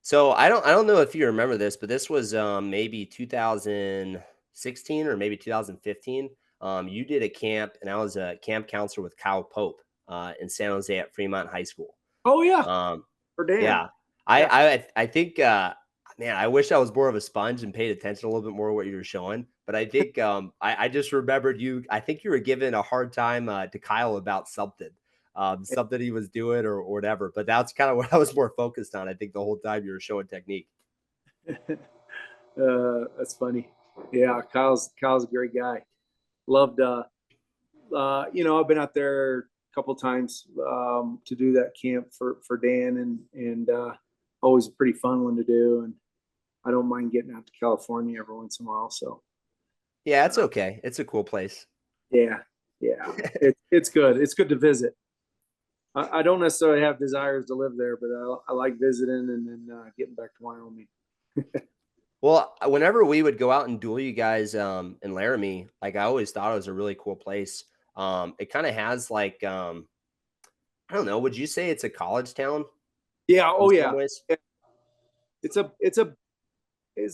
So I don't know if you remember this, but this was maybe 2016 or maybe 2015. You did a camp, and I was a camp counselor with Kyle Pope in San Jose at Fremont High School. Oh yeah, Um, for Dan. yeah, I Yeah. I I think man, I wish I was more of a sponge and paid attention a little bit more to what you were showing. But I think I just remembered you. I think you were giving a hard time to Kyle about something. Something he was doing or whatever. But that's kind of what I was more focused on. I think the whole time you were showing technique. That's funny. Yeah, Kyle's a great guy. Loved I've been out there a couple times to do that camp for Dan, and always a pretty fun one to do. And I don't mind getting out to California every once in a while. So Yeah, it's uh, okay. It's a cool place. yeah, yeah, it's good. It's good to visit. I don't necessarily have desires to live there, but I like visiting and then getting back to Wyoming. Well, whenever we would go out and duel you guys in Laramie, like I always thought it was a really cool place. It kind of has like I don't know, would you say it's a college town Yeah. in Oh some yeah. ways? It's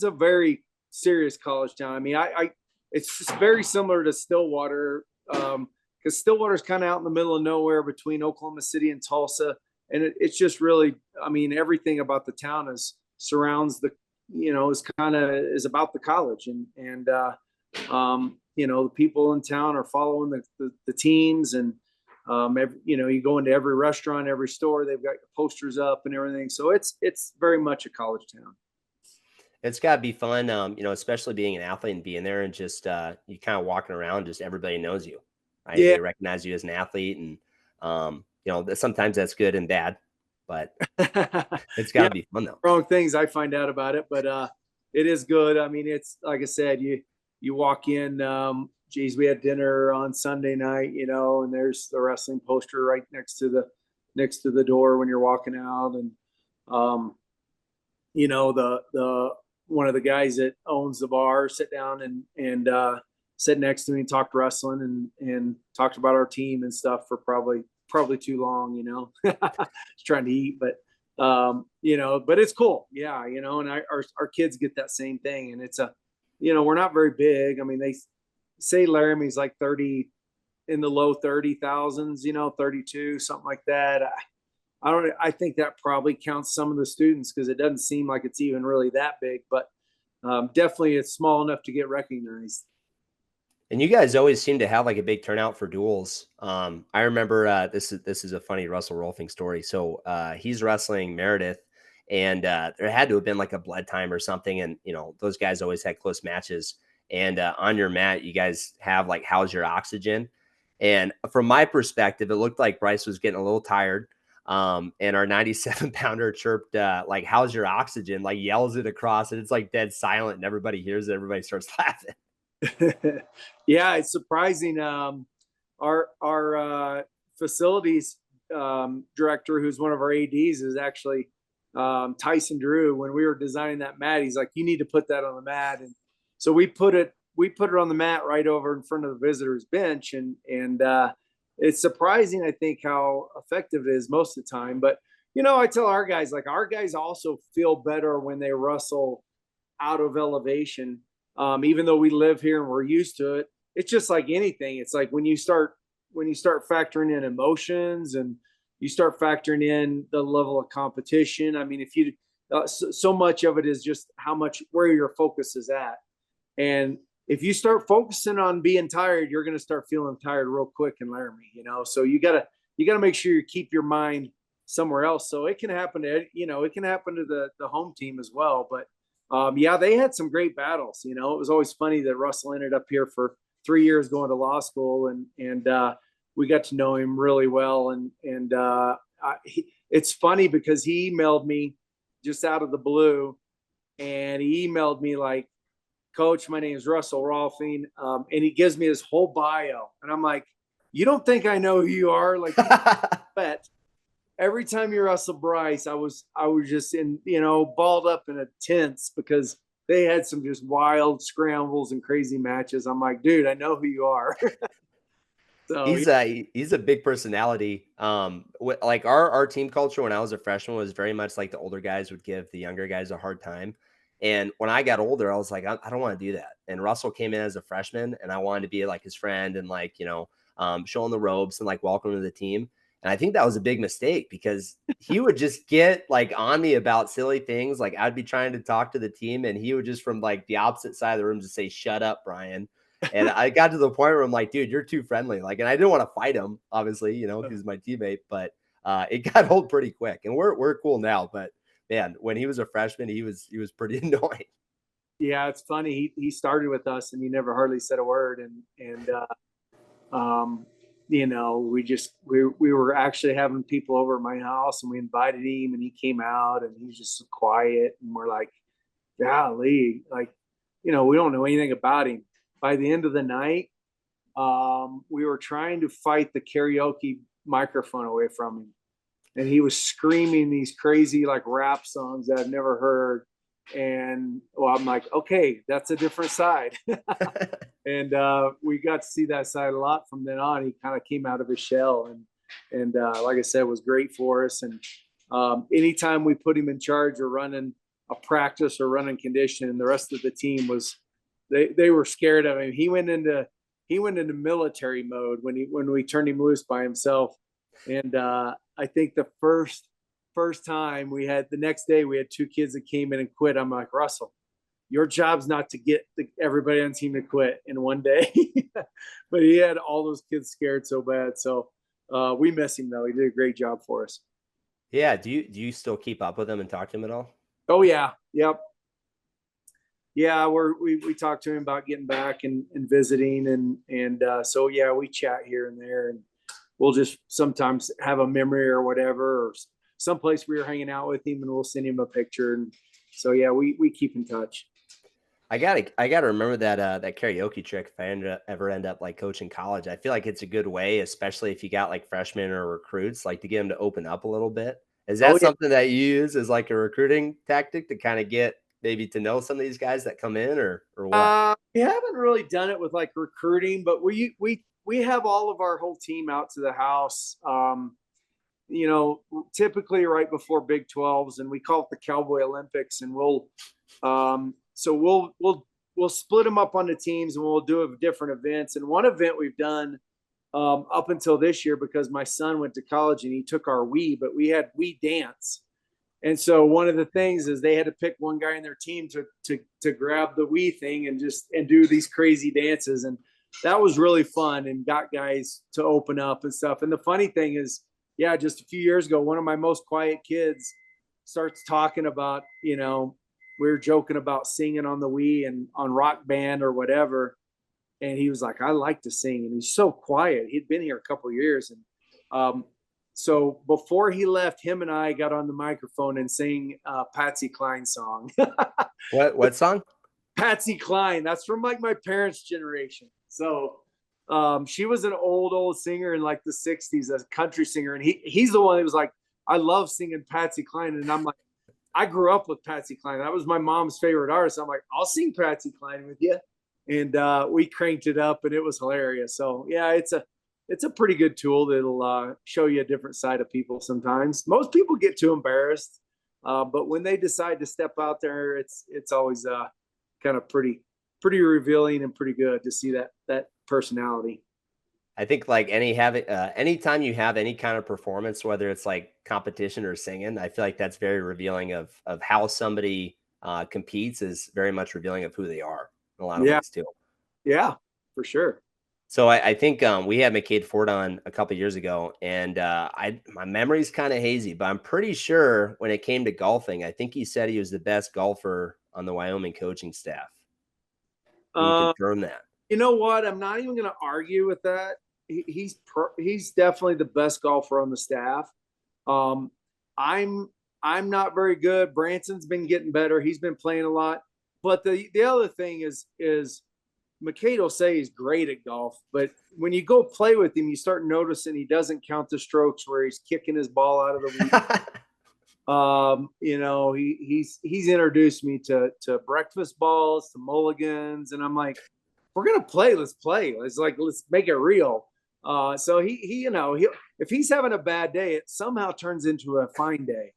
a very serious college town. I mean, I it's very similar to Stillwater, because Stillwater's kind of out in the middle of nowhere between Oklahoma City and Tulsa, and it's just really, I mean, everything about the town is surrounds the, is kind of is about the college, and the people in town are following the teams, and you go into every restaurant, every store, they've got posters up and everything, so it's very much a college town. It's got to be fun, especially being an athlete and being there and just you kind of walking around, just everybody knows you, right? Yeah. They recognize you as an athlete, and sometimes that's good and bad, but it's got Yeah, to be fun though. wrong things I find out about it, but it is good. I mean, it's like I said, you walk in. Geez, we had dinner on Sunday night, and there's the wrestling poster right next to the door when you're walking out, and um, the one of the guys that owns the bar sit down and sit next to me and talked wrestling and talked about our team and stuff for probably too long, just trying to eat, but it's cool. Yeah. And our kids get that same thing. And we're not very big. I mean, they say Laramie's like 30 in the low 30,000s, 32, something like that. I think that probably counts some of the students because it doesn't seem like it's even really that big, but definitely it's small enough to get recognized. And you guys always seem to have like a big turnout for duels. I remember this is a funny Russell Rolfing story. So he's wrestling Meredith, and there had to have been like a blood time or something. And those guys always had close matches. And on your mat, you guys have like how's your oxygen? And from my perspective, it looked like Bryce was getting a little tired. And our 97 pounder chirped like how's your oxygen? Like yells it across, and it's like dead silent, and everybody hears it. Everybody starts laughing. Yeah, it's surprising. Our facilities director, who's one of our ads, is actually Tyson Drew. When we were designing that mat, he's like, "You need to put that on the mat," and so we put it on the mat right over in front of the visitors bench, and it's surprising, I think, how effective it is most of the time. But I tell our guys, like, our guys also feel better when they wrestle out of elevation. Even though we live here and we're used to it, it's just like anything. It's like when you start factoring in emotions and you start factoring in the level of competition. I mean, if you so much of it is just where your focus is at, and if you start focusing on being tired, you're going to start feeling tired real quick in Laramie. So you gotta make sure you keep your mind somewhere else. So it can happen to the home team as well, but yeah, they had some great battles. It was always funny that Russell ended up here for 3 years going to law school, and we got to know him really well. It's funny because he emailed me just out of the blue, and he emailed me like, "Coach, my name is Russell Rolfing," and he gives me his whole bio, and I'm like, "You don't think I know who you are?" Like, bet every time you wrestle Bryce, I was just balled up in a tense because they had some just wild scrambles and crazy matches. I'm like, dude, I know who you are. So yeah. He's a big personality. Like our team culture when I was a freshman was very much like the older guys would give the younger guys a hard time. And when I got older, I was like, I don't want to do that. And Russell came in as a freshman, and I wanted to be like his friend and like showing the ropes and like welcome to the team. And I think that was a big mistake because he would just get like on me about silly things. Like I'd be trying to talk to the team, and he would just from like the opposite side of the room just say, "Shut up, Brian." And I got to the point where I'm like, dude, you're too friendly. Like, and I didn't want to fight him, obviously, because he's my teammate, but it got old pretty quick. And we're cool now. But man, when he was a freshman, he was pretty annoying. Yeah, it's funny. He started with us and he never hardly said a word. Um, we were actually having people over at my house and we invited him and he came out and he's just so quiet and we're like, golly, like, we don't know anything about him. By the end of the night, we were trying to fight the karaoke microphone away from him. And he was screaming these crazy like rap songs that I've never heard. And well, I'm like, okay, that's a different side. And we got to see that side a lot from then on. He kind of came out of his shell and like I said, was great for us. And anytime we put him in charge or running a practice or running condition, and the rest of the team was they were scared of him. He went into military mode when we turned him loose by himself. And I think the first time the next day we had two kids that came in and quit. I'm like, Russell, your job's not to get everybody on the team to quit in one day. But he had all those kids scared so bad. So we miss him though. He did a great job for us. Yeah. Do you still keep up with him and talk to him at all? Oh yeah. Yep. Yeah, we talked to him about getting back and visiting and so yeah, we chat here and there and we'll just sometimes have a memory or whatever or someplace we were hanging out with him and we'll send him a picture and so yeah, we keep in touch. I gotta remember that karaoke trick if I ever end up like coaching college. I feel like it's a good way, especially if you got like freshmen or recruits, like to get them to open up a little bit. Is Oh that yeah. something that you use as like a recruiting tactic to kind of get maybe to know some of these guys that come in or what? We haven't really done it with like recruiting, but we have all of our whole team out to the house. Typically right before Big 12s, and we call it the Cowboy Olympics, and we'll split them up onto teams, and we'll do different events. And one event we've done up until this year because my son went to college and he took our Wii, but we had Wii dance. And so one of the things is they had to pick one guy in their team to grab the Wii thing and do these crazy dances. And that was really fun and got guys to open up and stuff. And the funny thing is, yeah, just a few years ago, one of my most quiet kids starts talking about, we were joking about singing on the Wii and on Rock Band or whatever. And he was like, I like to sing. And he's so quiet. He'd been here a couple of years. And so before he left, him and I got on the microphone and sang Patsy Cline song. What song? Patsy Cline. That's from like my parents' generation. So she was an old singer in like the 60s, a country singer. And he's the one that was like, I love singing Patsy Cline. And I'm like, I grew up with Patsy Cline. That was my mom's favorite artist. I'm like, I'll sing Patsy Cline with you. And we cranked it up and it was hilarious. So yeah, it's a pretty good tool that'll show you a different side of people sometimes. Most people get too embarrassed. But when they decide to step out there, it's always kind of pretty revealing and pretty good to see that personality. I think like anytime you have any kind of performance, whether it's like competition or singing, I feel like that's very revealing of how somebody competes is very much revealing of who they are in a lot of Yeah, ways too. yeah, for sure. So I think we had McCade Ford on a couple years ago, and my memory's kind of hazy, but I'm pretty sure when it came to golfing, I think he said he was the best golfer on the Wyoming coaching staff. Can you Uh, confirm that? you know what? I'm not even going to argue with that. He's definitely the best golfer on the staff. Um, I'm I'm not very good. Branson's been getting better. He's been playing a lot. But the other thing is McCade will say he's great at golf, but when you go play with him, you start noticing he doesn't count the strokes where he's kicking his ball out of the weed. He's introduced me to breakfast balls, to mulligans, and I'm like, we're gonna play. Let's play. It's like let's make it real. So if he's having a bad day, it somehow turns into a fine day,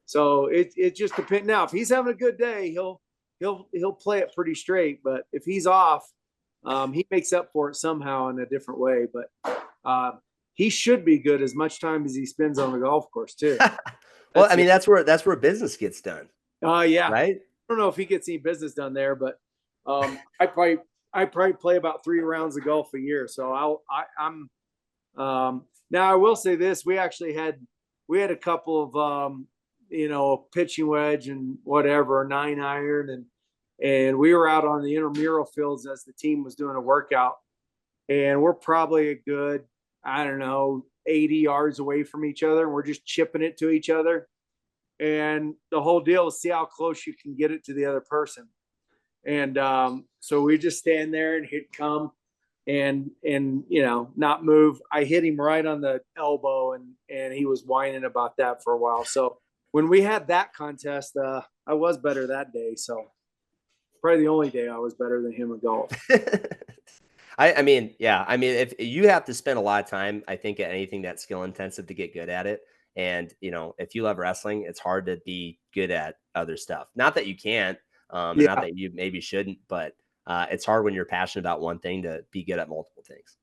So it just depends. Now, if he's having a good day, he'll play it pretty straight. But if he's off, he makes up for it somehow in a different way. But he should be good as much time as he spends on the golf course too. Well, That's I mean, that's where business gets done, yeah. right? I don't know if he gets any business done there, but I probably play about 3 rounds of golf a year. So I'm now I will say this: we had a couple of pitching wedge and whatever 9-iron, and we were out on the intramural fields as the team was doing a workout, and we're probably a good, I don't know, 80 yards away from each other, and we're just chipping it to each other. And the whole deal is see how close you can get it to the other person. And so we just stand there and he'd come and not move. I hit him right on the elbow, and he was whining about that for a while. So when we had that contest, I was better that day. So probably the only day I was better than him in golf. I mean, yeah. I mean, if you have to spend a lot of time, I think at anything that's skill intensive to get good at it. And if you love wrestling, it's hard to be good at other stuff. Not that you can't, and not Yeah. that you maybe shouldn't, but it's hard when you're passionate about one thing to be good at multiple things.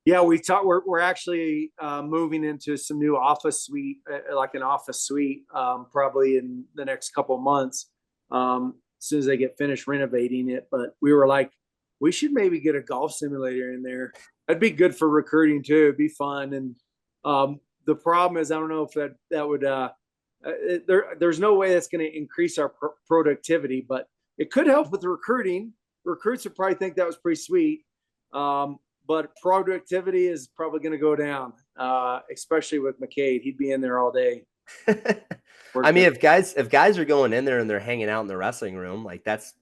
Yeah, we're actually moving into some new office suite, like an office suite, probably in the next couple of months, as soon as they get finished renovating it. But we were like, we should maybe get a golf simulator in there. That'd be good for recruiting too. It'd be fun. And the problem is, I don't know if that would. There's no way that's going to increase our productivity, but it could help with the recruiting. Recruits would probably think that was pretty sweet. But productivity is probably going to go down, especially with McCade. He'd be in there all day. I mean, if guys are going in there and they're hanging out in the wrestling room, like that's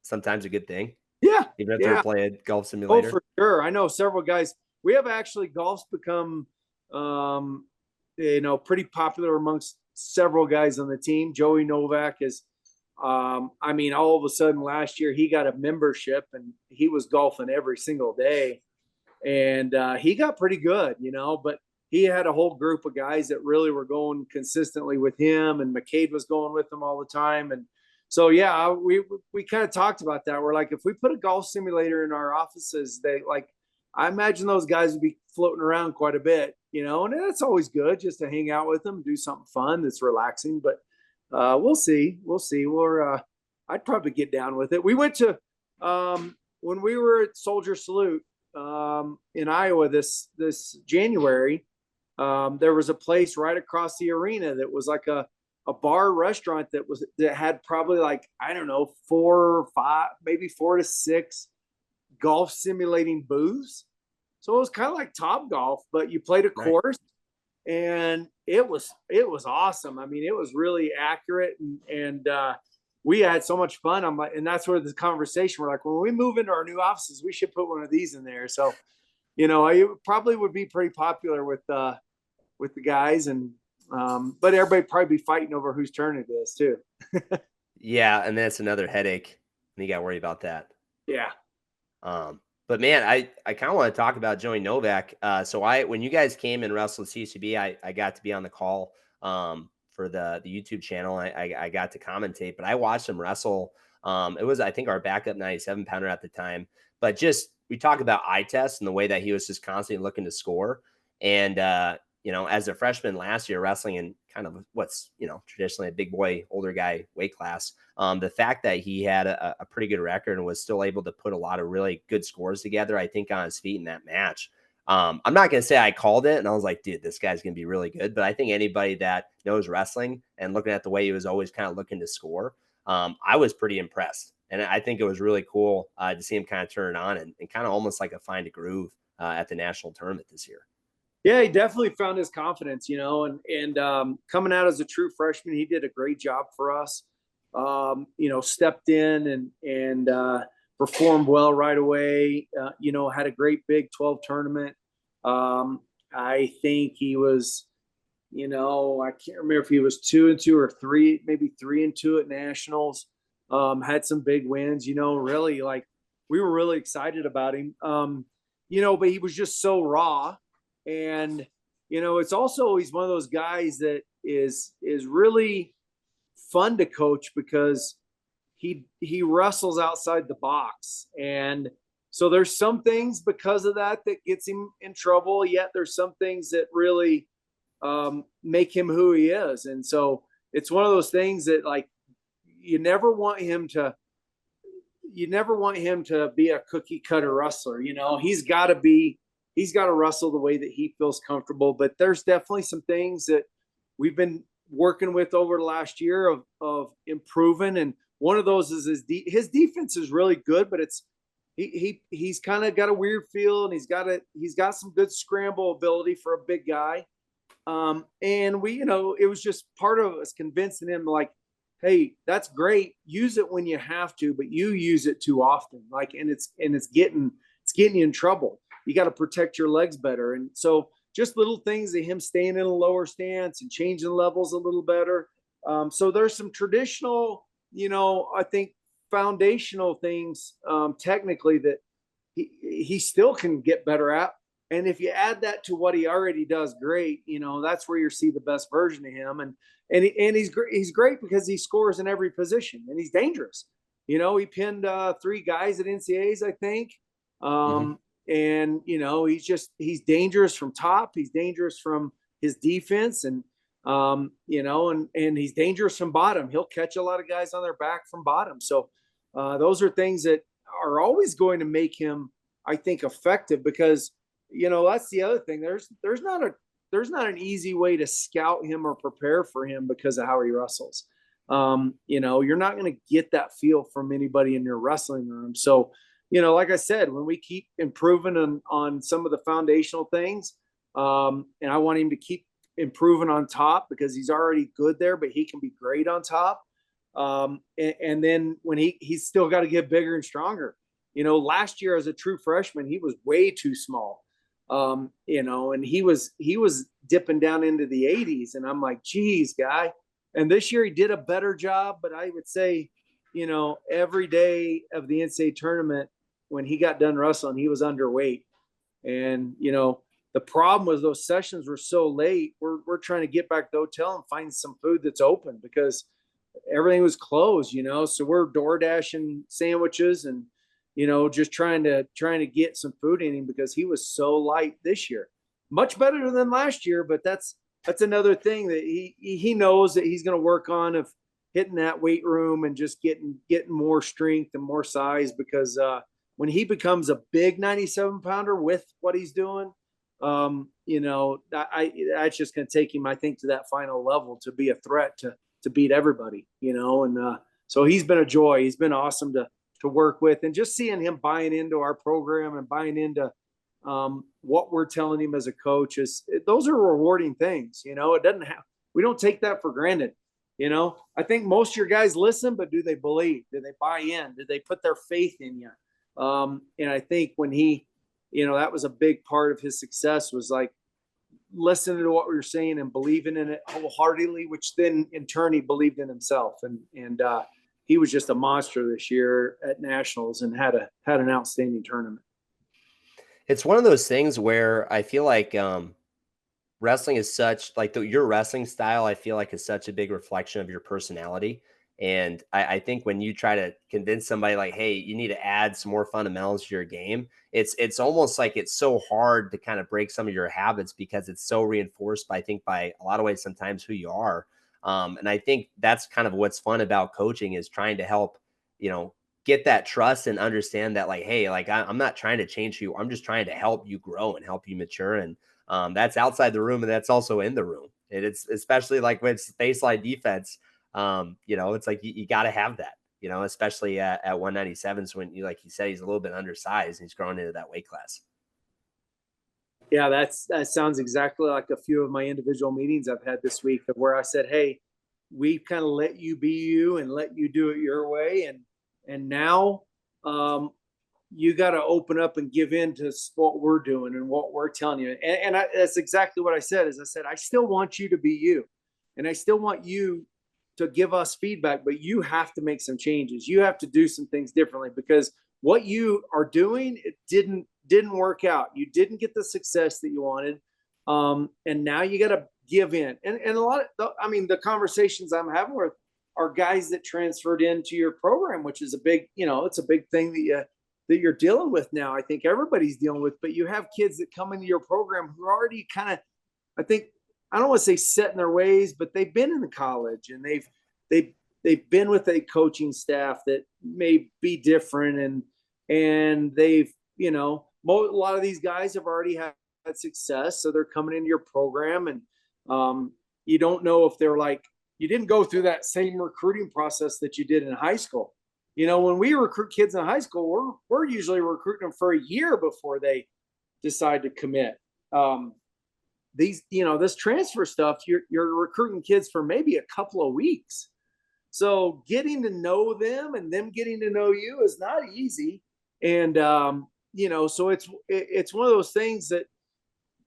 sometimes a good thing. Yeah, Even if they're yeah. playing golf Oh, simulator. for sure. I know several guys. We have actually golf's become, pretty popular amongst several guys on the team. Joey Novak is, I mean, all of a sudden last year he got a membership and he was golfing every single day. And he got pretty good, but he had a whole group of guys that really were going consistently with him, and McCade was going with them all the time. And so, yeah, we kind of talked about that. We're like, if we put a golf simulator in our offices, I imagine those guys would be floating around quite a bit, and that's always good just to hang out with them, do something fun that's relaxing. But we'll see. I'd probably get down with it. We went to, when we were at Soldier Salute, in Iowa this January, there was a place right across the arena that was like a bar restaurant that had probably, like, I don't know, 4 or 5, maybe 4 to 6 golf simulating booths. So it was kind of like Top Golf, but you played a course, and it was awesome. I mean, it was really accurate, and we had so much fun. I'm like, and that's where the conversation, we're like, when we move into our new offices, we should put one of these in there. So, it probably would be pretty popular with the guys, and but everybody probably be fighting over whose turn it is too. Yeah, and that's another headache. And you got to worry about that. Yeah. But man, I kind of want to talk about Joey Novak. So when you guys came and wrestled CCB, I got to be on the call for the YouTube channel. I got to commentate, but I watched him wrestle. It was, I think, our backup 97 pounder at the time. But just, we talk about eye test and the way that he was just constantly looking to score. And as a freshman last year, wrestling in kind of what's, traditionally a big boy, older guy weight class, the fact that he had a pretty good record and was still able to put a lot of really good scores together, I think, on his feet in that match. I'm not going to say I called it and I was like, dude, this guy's going to be really good. But I think anybody that knows wrestling and looking at the way he was always kind of looking to score, I was pretty impressed. And I think it was really cool to see him kind of turn it on and kind of almost like a find a groove at the national tournament this year. Yeah, he definitely found his confidence, and coming out as a true freshman, he did a great job for us. Stepped in and performed well right away. Had a great Big 12 tournament. I think he was, I can't remember if he was 2-2 or 3, maybe 3-2 at nationals. Had some big wins. Really, like, we were really excited about him. but he was just so raw. And, it's also, he's one of those guys that is really fun to coach because he wrestles outside the box. And so there's some things because of that gets him in trouble, yet there's some things that really make him who he is. And so it's one of those things that, like, you never want him to be a cookie cutter wrestler. He's got to wrestle the way that he feels comfortable. But there's definitely some things that we've been working with over the last year of improving. And one of those is his defense is really good, but he's kind of got a weird feel, and he's got some good scramble ability for a big guy. And it was just part of us convincing him, like, hey, that's great. Use it when you have to, but you use it too often. Like, and it's getting you in trouble. You got to protect your legs better. And so just little things of him staying in a lower stance and changing levels a little better. So there's some traditional, I think foundational things, technically, that he still can get better at. And if you add that to what he already does great, that's where you see the best version of him. And he's great because he scores in every position, and he's dangerous. He pinned 3 guys at NCAAs, I think. Mm-hmm. And he's dangerous from top. He's dangerous from his defense, and and he's dangerous from bottom. He'll catch a lot of guys on their back from bottom. So those are things that are always going to make him, I think, effective, because that's the other thing. There's not an easy way to scout him or prepare for him because of how he wrestles. You're not going to get that feel from anybody in your wrestling room. So, like I said, when we keep improving on some of the foundational things, and I want him to keep improving on top because he's already good there, but he can be great on top. And then when he's still got to get bigger and stronger. Last year as a true freshman, he was way too small. And he was dipping down into the 80s, and I'm like, geez, guy. And this year he did a better job, but I would say, every day of the NCAA tournament, when he got done wrestling, he was underweight. And, the problem was those sessions were so late. We're trying to get back to the hotel and find some food that's open because everything was closed, so we're door dashing sandwiches and, just trying to get some food in him because he was so light this year. Much better than last year, but that's another thing that he knows that he's going to work on, of hitting that weight room and just getting more strength and more size, because when he becomes a big 97 pounder with what he's doing, that's just going to take him, I think, to that final level to be a threat to beat everybody, and so he's been a joy. He's been awesome to work with, and just seeing him buying into our program and buying into what we're telling him as a coach those are rewarding things. We don't take that for granted. I think most of your guys listen, but do they believe? Do they buy in? Do they put their faith in you? And I think when he, that was a big part of his success, was like listening to what we were saying and believing in it wholeheartedly, which then in turn he believed in himself. And he was just a monster this year at nationals and had an outstanding tournament. It's one of those things where I feel like wrestling is such, like, your wrestling style, I feel like, is such a big reflection of your personality. And I think when you try to convince somebody, like, hey, you need to add some more fundamentals to your game, it's almost like it's so hard to kind of break some of your habits because it's so reinforced by, I think, by a lot of ways sometimes who you are. And I think that's kind of what's fun about coaching, is trying to help, get that trust and understand that, like, hey, like, I'm not trying to change you. I'm just trying to help you grow and help you mature. And that's outside the room, and that's also in the room. And it's especially like when it's baseline defense. It's like you got to have that, especially at 197s when like you said, he's a little bit undersized and he's growing into that weight class. Yeah, that sounds exactly like a few of my individual meetings I've had this week, of where I said, hey, we kind of let you be you and let you do it your way. And now you got to open up and give in to what we're doing and what we're telling you. And that's exactly what I said. Is I said, I still want you to be you, and I still want you to give us feedback, but you have to make some changes. You have to do some things differently, because what you are doing, it didn't didn't work out. You didn't get the success that you wanted. And now you got to give in. And a lot of, I mean, the conversations I'm having with are guys that transferred into your program, which is a big, it's a big thing that you're dealing with now. I think everybody's dealing with, but you have kids that come into your program who are already kind of, I think, I don't want to say set in their ways, but they've been in the college and they've been with a coaching staff that may be different, and they've, a lot of these guys have already had success, so they're coming into your program, and you don't know if they're like, you didn't go through that same recruiting process that you did in high school. When we recruit kids in high school, we're usually recruiting them for a year before they decide to commit. This transfer stuff, you're recruiting kids for maybe a couple of weeks. So getting to know them and them getting to know you is not easy. And, so it's one of those things that,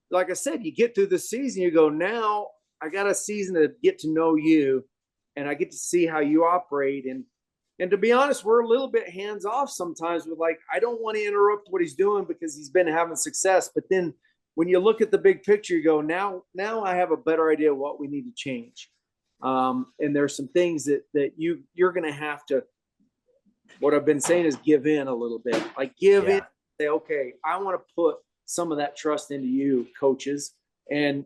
like I said, you get through the season, you go, now I got a season to get to know you, and I get to see how you operate. And to be honest, we're a little bit hands off sometimes with, like, I don't want to interrupt what he's doing because he's been having success. But then when you look at the big picture, you go, now I have a better idea of what we need to change. And there's some things that you're going to have to, what I've been saying is give in a little bit, like give in, say, okay, I want to put some of that trust into you, coaches. And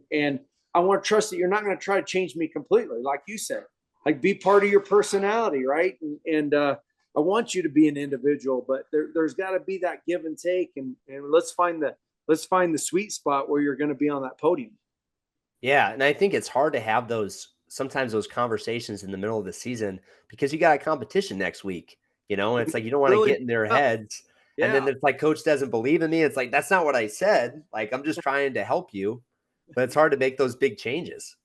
I want to trust that you're not going to try to change me completely. Like you said, like, be part of your personality. Right. And I want you to be an individual, but there's got to be that give and take, and let's find the sweet spot where you're going to be on that podium. Yeah. And I think it's hard to have sometimes those conversations in the middle of the season because you got a competition next week, and it's like, you don't want to get in their heads. Yeah. And then it's like, coach doesn't believe in me. It's like, that's not what I said. Like, I'm just trying to help you, but it's hard to make those big changes.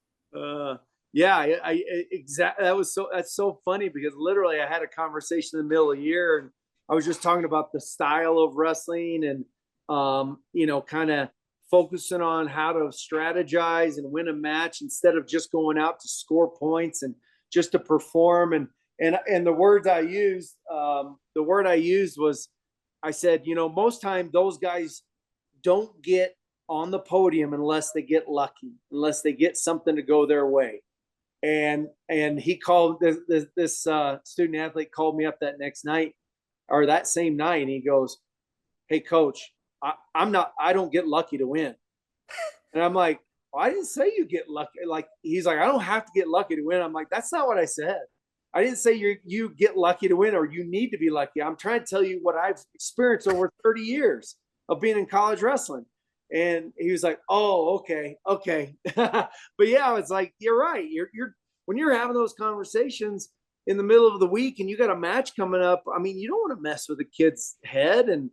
Yeah, exactly. That's so funny because literally I had a conversation in the middle of the year, and I was just talking about the style of wrestling and, kind of focusing on how to strategize and win a match instead of just going out to score points and just to perform. And the word I used was, I said, most time those guys don't get on the podium unless they get lucky, unless they get something to go their way. And he called this student athlete called me up that next night, or that same night, and he goes, "Hey, coach, I don't get lucky to win." And I'm like, well, I didn't say you get lucky. Like, he's like, I don't have to get lucky to win. I'm like, that's not what I said. I didn't say you get lucky to win or you need to be lucky. I'm trying to tell you what I've experienced over 30 years of being in college wrestling. And he was like, "Oh, okay." But yeah, it's like, you're right. You're when you're having those conversations in the middle of the week and you got a match coming up, I mean, you don't want to mess with a kid's head and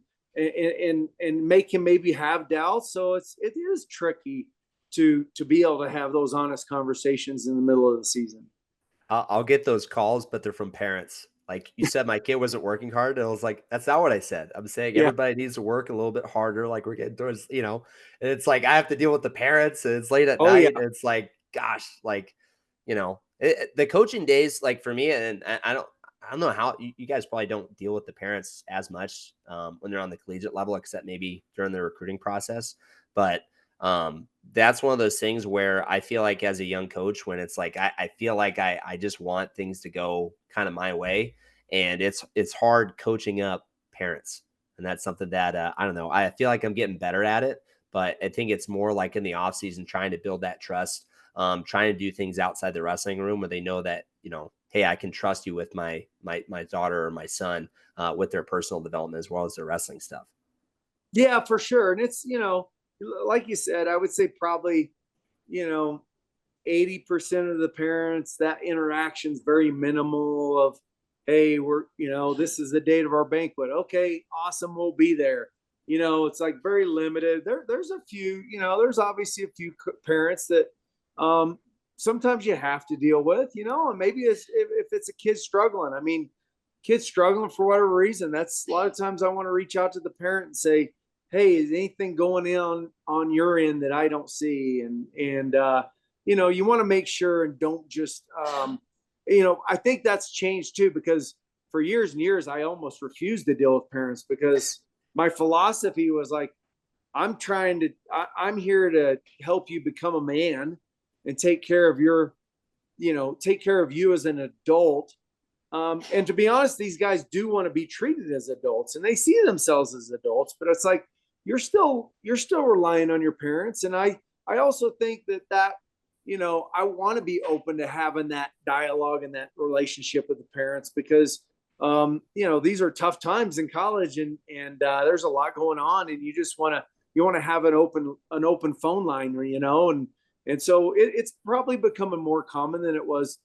make him maybe have doubts. So it is tricky to be able to have those honest conversations in the middle of the season. I'll get those calls, but they're from parents. Like you said, my kid wasn't working hard. And I was like, that's not what I said. I'm saying everybody needs to work a little bit harder. Like, we're getting towards, and it's like, I have to deal with the parents, and it's late at night. Yeah. And it's like, gosh, like, the coaching days, like for me, and I don't know how you guys probably don't deal with the parents as much when they're on the collegiate level, except maybe during the recruiting process. But that's one of those things where I feel like as a young coach, when it's like, I feel like I just want things to go kind of my way, and it's hard coaching up parents. And that's something that, I don't know, I feel like I'm getting better at it, but I think it's more like in the off season, trying to build that trust, trying to do things outside the wrestling room where they know that, hey, I can trust you with my daughter or my son, with their personal development as well as their wrestling stuff. Yeah, for sure. And it's, like you said, I would say probably, 80% of the parents, that interaction is very minimal of, hey, this is the date of our banquet. Okay, awesome. We'll be there. It's like very limited. There's a few, there's obviously a few parents that sometimes you have to deal with, and maybe if it's a kid struggling, I mean, kids struggling for whatever reason, that's a lot of times I want to reach out to the parent and say, hey, is anything going on your end that I don't see? And you want to make sure and don't just, I think that's changed too, because for years and years, I almost refused to deal with parents because my philosophy was like, I'm here to help you become a man and take care of take care of you as an adult. And to be honest, these guys do want to be treated as adults, and they see themselves as adults. But it's like you're still relying on your parents, and I also think that I want to be open to having that dialogue and that relationship with the parents because these are tough times in college, and there's a lot going on, and you want to have an open phone line, and so it's probably becoming more common than it was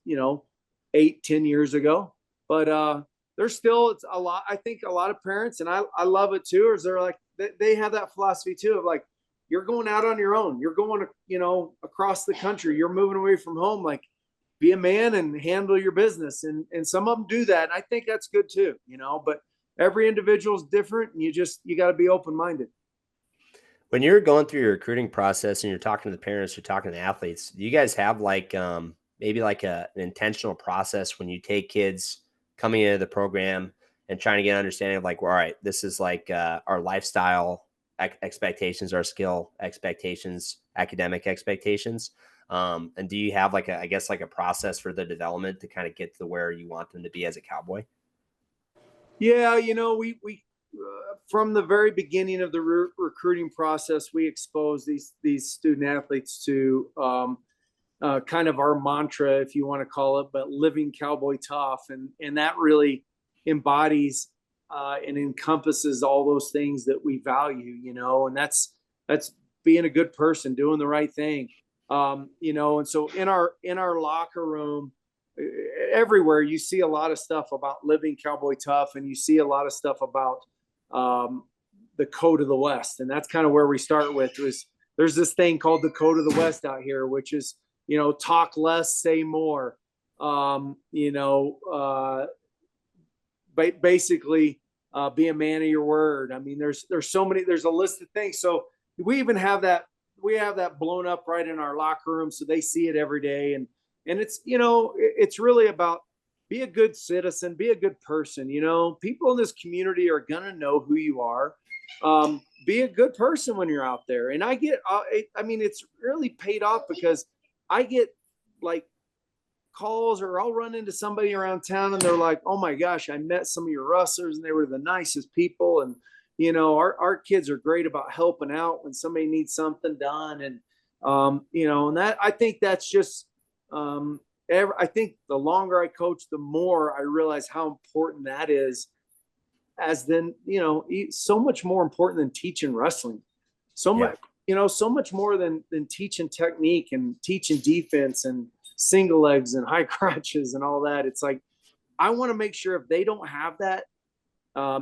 8-10 years ago. But there's still it's a lot. I think a lot of parents, and I love it too, is they're like they have that philosophy too of like, you're going out on your own. You're going across the country. You're moving away from home. Like, be a man and handle your business. And some of them do that. And I think that's good too, but every individual is different, and you got to be open-minded. When you're going through your recruiting process and you're talking to the parents, you're talking to the athletes, do you guys have like maybe like an intentional process when you take kids coming into the program and trying to get an understanding of like, well, all right, this is like our lifestyle expectations, our skill expectations, academic expectations. And do you have like I guess like a process for the development to kind of get to where you want them to be as a Cowboy? Yeah, we from the very beginning of the recruiting process, we expose these student athletes to kind of our mantra, if you want to call it, but living Cowboy tough, and that really embodies and encompasses all those things that we value, and that's being a good person, doing the right thing, and so in our locker room, everywhere you see a lot of stuff about living Cowboy tough, and you see a lot of stuff about the code of the West, and that's kind of where we start with. There's this thing called the code of the West out here, which is talk less, say more. Basically, be a man of your word. I mean, there's so many. There's a list of things. So we even have that. We have that blown up right in our locker room, so they see it every day. And it's really about, be a good citizen, be a good person. People in this community are gonna know who you are. Be a good person when you're out there. And I mean, it's really paid off because I get like calls, or I'll run into somebody around town and they're like, oh my gosh, I met some of your wrestlers and they were the nicest people. And, our kids are great about helping out when somebody needs something done. And, and that, I think that's just, I think the longer I coach, the more I realize how important that is, as then, so much more important than teaching wrestling. So Yeah. much, so much more than teaching technique and teaching defense and single legs and high crotches and all that. It's like, I want to make sure if they don't have that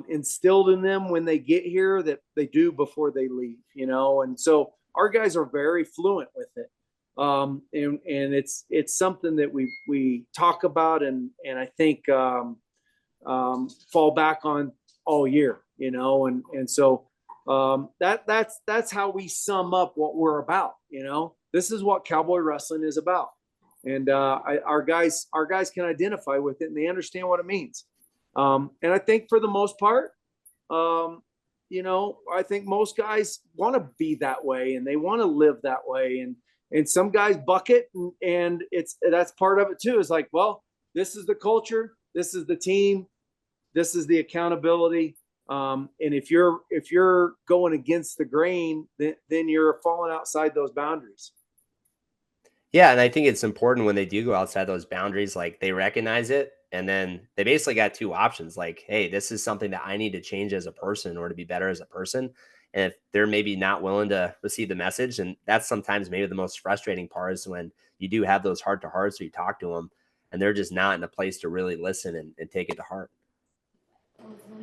instilled in them when they get here, that they do before they leave, and so our guys are very fluent with it. And it's something that we talk about, and I think fall back on all year, and so that's how we sum up what we're about. This is what Cowboy wrestling is about, and our guys can identify with it, and they understand what it means. And I think for the most part, I think most guys want to be that way, and they want to live that way, and some guys buck it, and that's part of it too. It's like, well, this is the culture, this is the team, this is the accountability. And if you're going against the grain, then you're falling outside those boundaries. Yeah, and I think it's important when they do go outside those boundaries, like they recognize it, and then they basically got two options. Like, hey, this is something that I need to change as a person or to be better as a person. And if they're maybe not willing to receive the message, and that's sometimes maybe the most frustrating part, is when you do have those heart to hearts where you talk to them and they're just not in a place to really listen and take it to heart.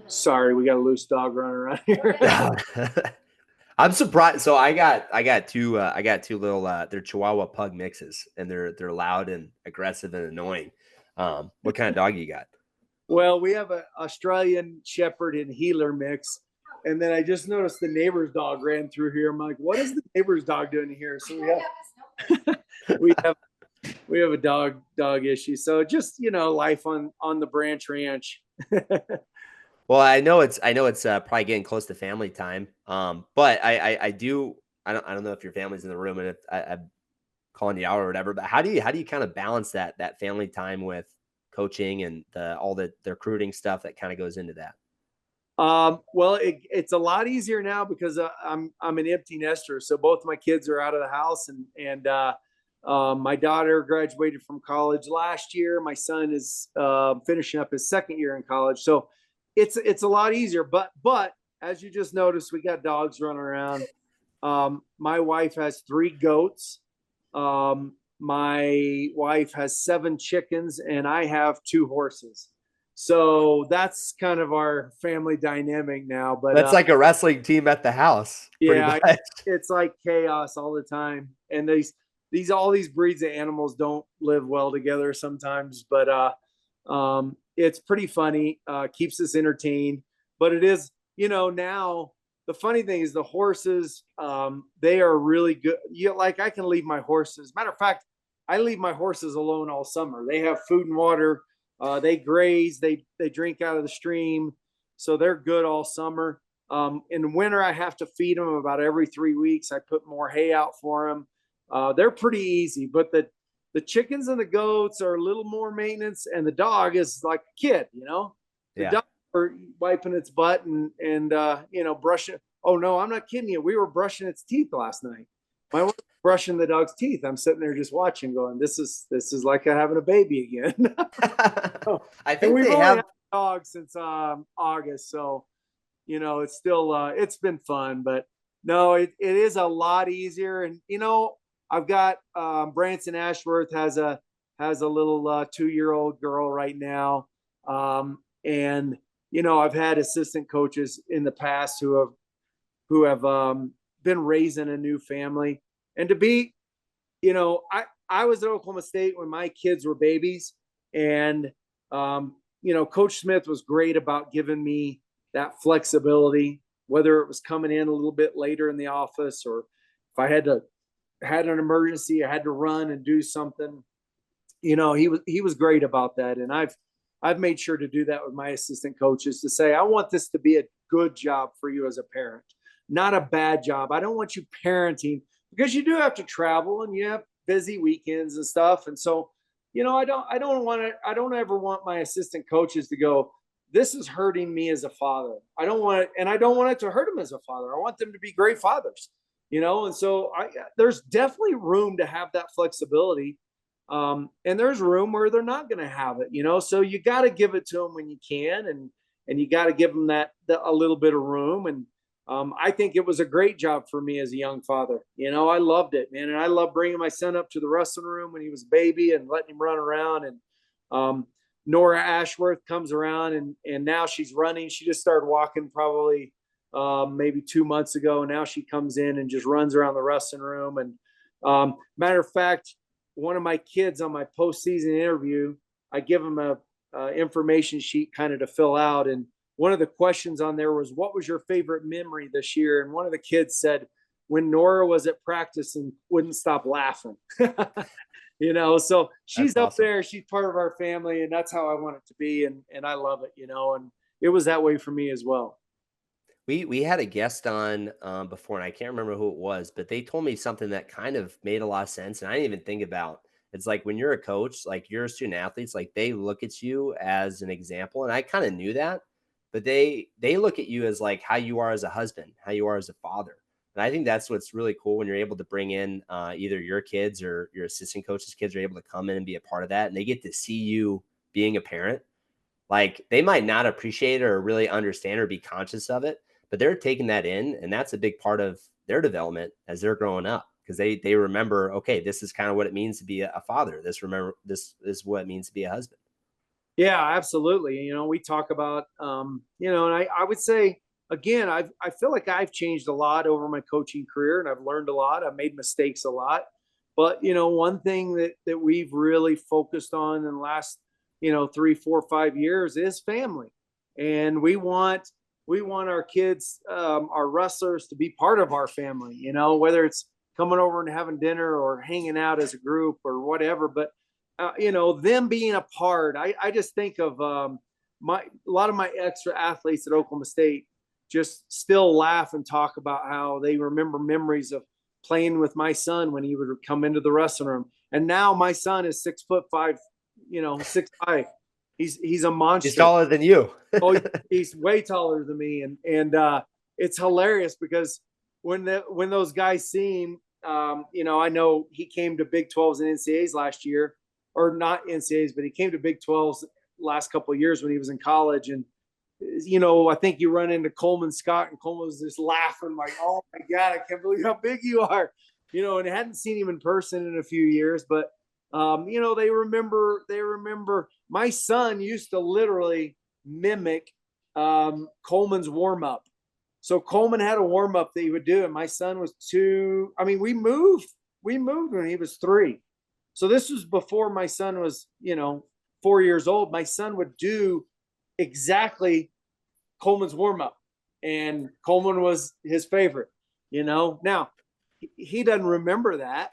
Sorry, we got a loose dog running around here. I'm surprised. So I got two little they're Chihuahua pug mixes, and they're loud and aggressive and annoying. What kind of dog you got? Well, we have an Australian Shepherd and Heeler mix. And then I just noticed the neighbor's dog ran through here. I'm like, what is the neighbor's dog doing here? So we have a dog issue. So just, life on the Branch Ranch. Well, I know it's probably getting close to family time. But I do I don't know if your family's in the room and if I'm calling you out or whatever, but how do you kind of balance that family time with coaching and the recruiting stuff that kind of goes into that? Well, it's a lot easier now because I'm an empty nester, so both my kids are out of the house, and my daughter graduated from college last year. My son is finishing up his second year in college, so it's a lot easier. But as you just noticed, we got dogs running around. My wife has 3 goats. My wife has 7 chickens, and I have 2 horses. So that's kind of our family dynamic now. But That's like a wrestling team at the house, pretty yeah, much. it's like chaos all the time. And these all these breeds of animals don't live well together sometimes. But it's pretty funny. Keeps us entertained. But it is, now the funny thing is the horses. They are really good. Like I can leave my horses. Matter of fact, I leave my horses alone all summer. They have food and water. They graze. They drink out of the stream, so they're good all summer. In the winter, I have to feed them about every 3 weeks. I put more hay out for them. They're pretty easy, but the chickens and the goats are a little more maintenance, and the dog is like a kid. The Yeah. dog are wiping its butt and brushing. Oh no, I'm not kidding you. We were brushing its teeth last night. My wife was brushing the dog's teeth. I'm sitting there just watching, going, "This is like having a baby again." I And think we've they only had have. a dog since August, so it's still it's been fun. But no, it is a lot easier. And I've got Branson Ashworth has a little 2-year-old girl right now. And I've had assistant coaches in the past who have been raising a new family. And to be, I was at Oklahoma State when my kids were babies. And Coach Smith was great about giving me that flexibility, whether it was coming in a little bit later in the office, or if I had an emergency, I had to run and do something. He was great about that. And I've made sure to do that with my assistant coaches, to say, I want this to be a good job for you as a parent, not a bad job. I don't want you parenting, because you do have to travel and you have busy weekends and stuff. And so, I don't ever want my assistant coaches to go, this is hurting me as a father. I don't want it. And I don't want it to hurt them as a father. I want them to be great fathers, and so there's definitely room to have that flexibility. And there's room where they're not going to have it, so you got to give it to them when you can. And you got to give them a little bit of room. And I think it was a great job for me as a young father. I loved it, man. And I love bringing my son up to the wrestling room when he was a baby and letting him run around. And Nora Ashworth comes around, and now she's running. She just started walking probably maybe 2 months ago. And now she comes in and just runs around the wrestling room. And matter of fact, one of my kids on my postseason interview, I give him a information sheet kind of to fill out. And one of the questions on there was, what was your favorite memory this year? And one of the kids said, when Nora was at practice and wouldn't stop laughing. So she's That's up awesome. there. She's part of our family, and that's how I want it to be. And I love it, and it was that way for me as well. We had a guest on before, and I can't remember who it was, but they told me something that kind of made a lot of sense, and I didn't even think about. It's like when you're a coach, like you're a student athletes, like they look at you as an example, and I kind of knew that, but they look at you as like how you are as a husband, how you are as a father, and I think that's what's really cool when you're able to bring in either your kids or your assistant coach's kids are able to come in and be a part of that, and they get to see you being a parent. Like they might not appreciate it or really understand or be conscious of it, but they're taking that in, and that's a big part of their development as they're growing up, because they remember, okay, this is kind of what it means to be a father. This is what it means to be a husband. Yeah, absolutely. We talk about, and I would say, again, I feel like I've changed a lot over my coaching career, and I've learned a lot. I've made mistakes a lot. But, one thing that we've really focused on in the last, 3, 4, 5 years is family. And we want our kids, our wrestlers, to be part of our family, whether it's coming over and having dinner or hanging out as a group or whatever. But them being a part, I just think of a lot of my extra athletes at Oklahoma State just still laugh and talk about how they remember memories of playing with my son when he would come into the wrestling room. And now my son is 6'5", 6'5". He's a He's monster. taller than you. Oh, he's way taller than me, and it's hilarious because when those guys see him, I know he came to Big 12s and NCAAs last year, or not NCAAs, but he came to Big 12s last couple of years when he was in college, and I think you run into Coleman Scott, and Coleman was just laughing like, "Oh my God, I can't believe how big you are," and I hadn't seen him in person in a few years, but they remember my son used to literally mimic Coleman's warm up. So Coleman had a warm up that he would do, and my son was 2. I mean, we moved when he was 3. So this was before my son was, 4 years old. My son would do exactly Coleman's warm up, and Coleman was his favorite. Now he doesn't remember that.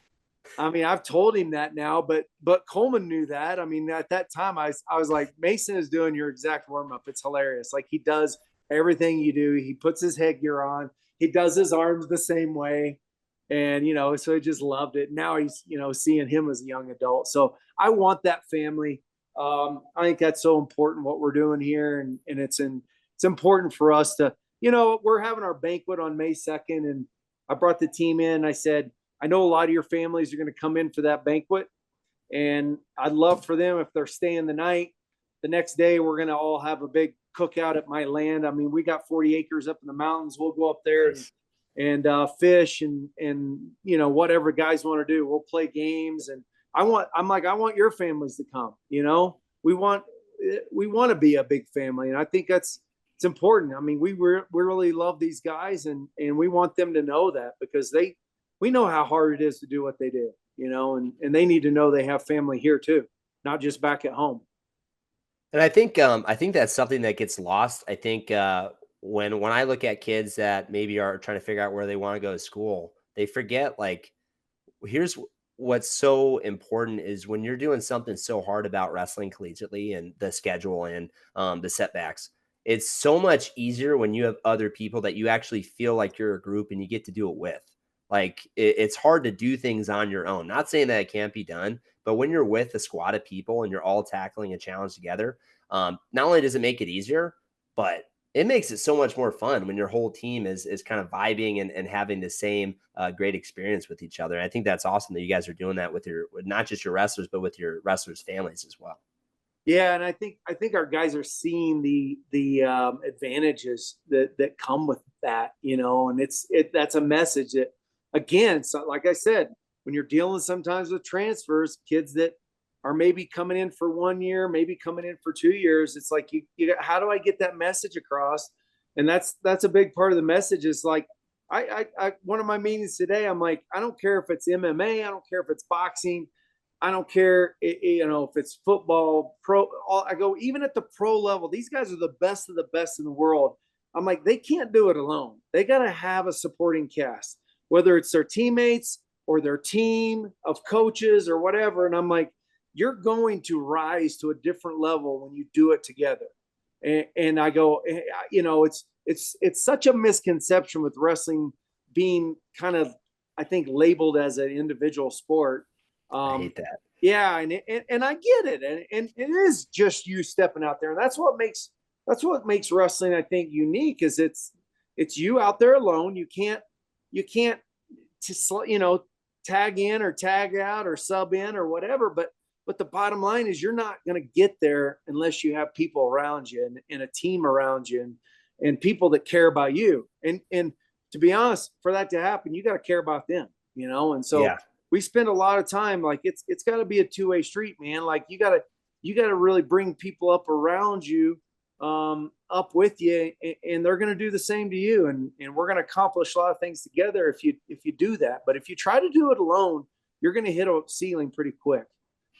I mean, I've told him that now, but Coleman knew that. I mean, at that time, I was like, Mason is doing your exact warm up. It's hilarious. Like, he does everything you do. He puts his headgear on. He does his arms the same way, and so he just loved it. Now he's seeing him as a young adult. So I want that family. I think that's so important what we're doing here, and it's important for us to we're having our banquet on May 2nd, and I brought the team in. I said, I know a lot of your families are going to come in for that banquet, and I'd love for them if they're staying the night. The next day, we're going to all have a big cookout at my land. I mean, we got 40 acres up in the mountains. We'll go up there and fish and whatever guys want to do. We'll play games, and I want your families to come. We want to be a big family, and I think it's important. I mean, we really love these guys, and we want them to know that, because we know how hard it is to do what they do, and they need to know they have family here too, not just back at home. And I think that's something that gets lost. I think when I look at kids that maybe are trying to figure out where they want to go to school, they forget, like, here's what's so important is when you're doing something so hard about wrestling collegiately and the schedule and the setbacks, it's so much easier when you have other people that you actually feel like you're a group and you get to do it with. Like, it's hard to do things on your own. Not saying that it can't be done, but when you're with a squad of people and you're all tackling a challenge together, not only does it make it easier, but it makes it so much more fun when your whole team is kind of vibing and having the same great experience with each other. And I think that's awesome that you guys are doing that with not just your wrestlers, but with your wrestlers' families as well. Yeah, and I think our guys are seeing the advantages that come with that, and that's a message that, again, so like I said, when you're dealing sometimes with transfers, kids that are maybe coming in for 1 year, maybe coming in for 2 years, it's like how do I get that message across? And that's a big part of the message. Is like, I one of my meetings today, I'm like, I don't care if it's MMA, I don't care if it's boxing, I don't care, if it's football, I go, even at the pro level, these guys are the best of the best in the world. I'm like, they can't do it alone. They got to have a supporting cast, whether it's their teammates or their team of coaches or whatever. And I'm like, you're going to rise to a different level when you do it together. And I go, it's such a misconception with wrestling being kind of, I think, labeled as an individual sport. I hate that. Yeah, and I get it, and it is just you stepping out there, and that's what makes wrestling, I think, unique. Is it's you out there alone. You can't tag in or tag out or sub in or whatever. But the bottom line is you're not going to get there unless you have people around you and a team around you and people that care about you. And to be honest, for that to happen, you got to care about them, And so Yeah. we spend a lot of time, like, it's got to be a two-way street, man. Like, you got to really bring people up around you, up with you, and they're going to do the same to you. And we're going to accomplish a lot of things together if you do that. But if you try to do it alone, you're going to hit a ceiling pretty quick.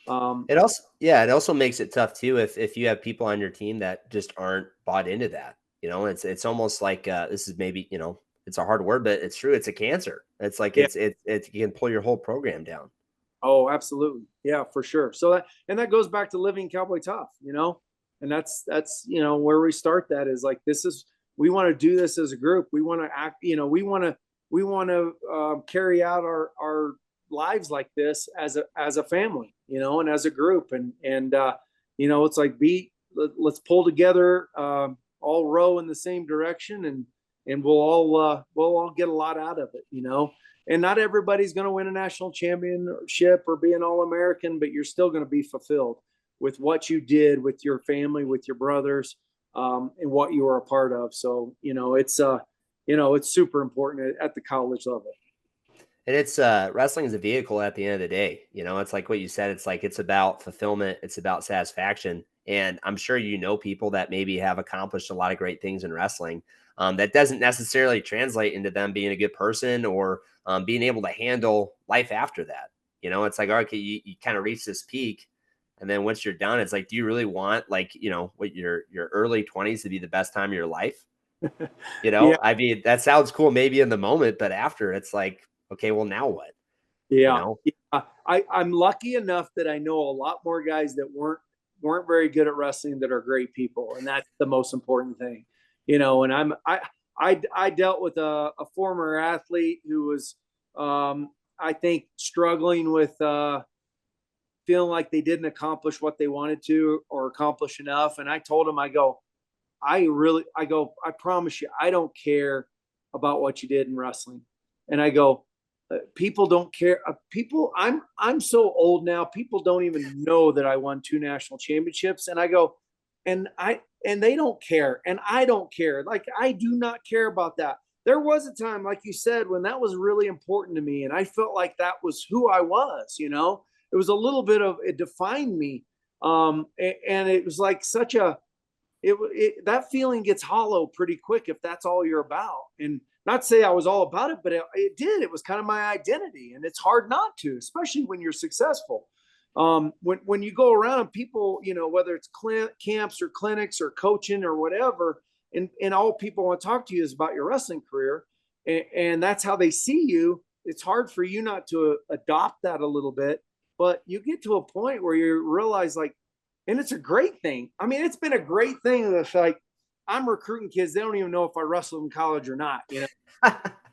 It also makes it tough too if you have people on your team that just aren't bought into that. It's almost like this is maybe, it's a hard word, but it's true. It's a cancer. It's like Yeah. it you can pull your whole program down. Oh, absolutely. Yeah, for sure. So that goes back to living cowboy tough, And that's, where we start. That is like, we want to do this as a group. We want to act, we want to carry out our lives like this as a family, and as a group. And it's like, let's pull together, all row in the same direction, and we'll all get a lot out of it. And not everybody's going to win a national championship or be an All American, but you're still going to be fulfilled with what you did with your family, with your brothers, and what you were a part of. So, it's super important at the college level. And it's wrestling is a vehicle at the end of the day. It's like what you said. It's like it's about fulfillment. It's about satisfaction. And I'm sure people that maybe have accomplished a lot of great things in wrestling. That doesn't necessarily translate into them being a good person or being able to handle life after that. It's like, okay, you kind of reach this peak, and then once you're done, it's like, do you really want what your early 20s to be the best time of your life? Yeah. I mean, that sounds cool maybe in the moment, but after it's like, okay, well, now what? Yeah. Yeah. I'm lucky enough that I know a lot more guys that weren't very good at wrestling that are great people. And that's the most important thing, and I dealt with a former athlete who was, I think, struggling with, feeling like they didn't accomplish what they wanted to or accomplish enough. And I told him, I promise you, I don't care about what you did in wrestling. And I go, people don't care. I'm so old now. People don't even know that I won 2 national championships. And I go, and they don't care. And I don't care. Like, I do not care about that. There was a time, like you said, when that was really important to me. And I felt like that was who I was, it was a little bit of, it defined me. And it was like that feeling gets hollow pretty quick if that's all you're about. And not say I was all about it, but it did. It was kind of my identity, and it's hard not to, especially when you're successful. When you go around, people, whether it's camps or clinics or coaching or whatever, and all people want to talk to you is about your wrestling career, and that's how they see you. It's hard for you not to adopt that a little bit, but you get to a point where you realize, like, and it's a great thing. I mean, it's been a great thing that's like, I'm recruiting kids. They don't even know if I wrestled in college or not,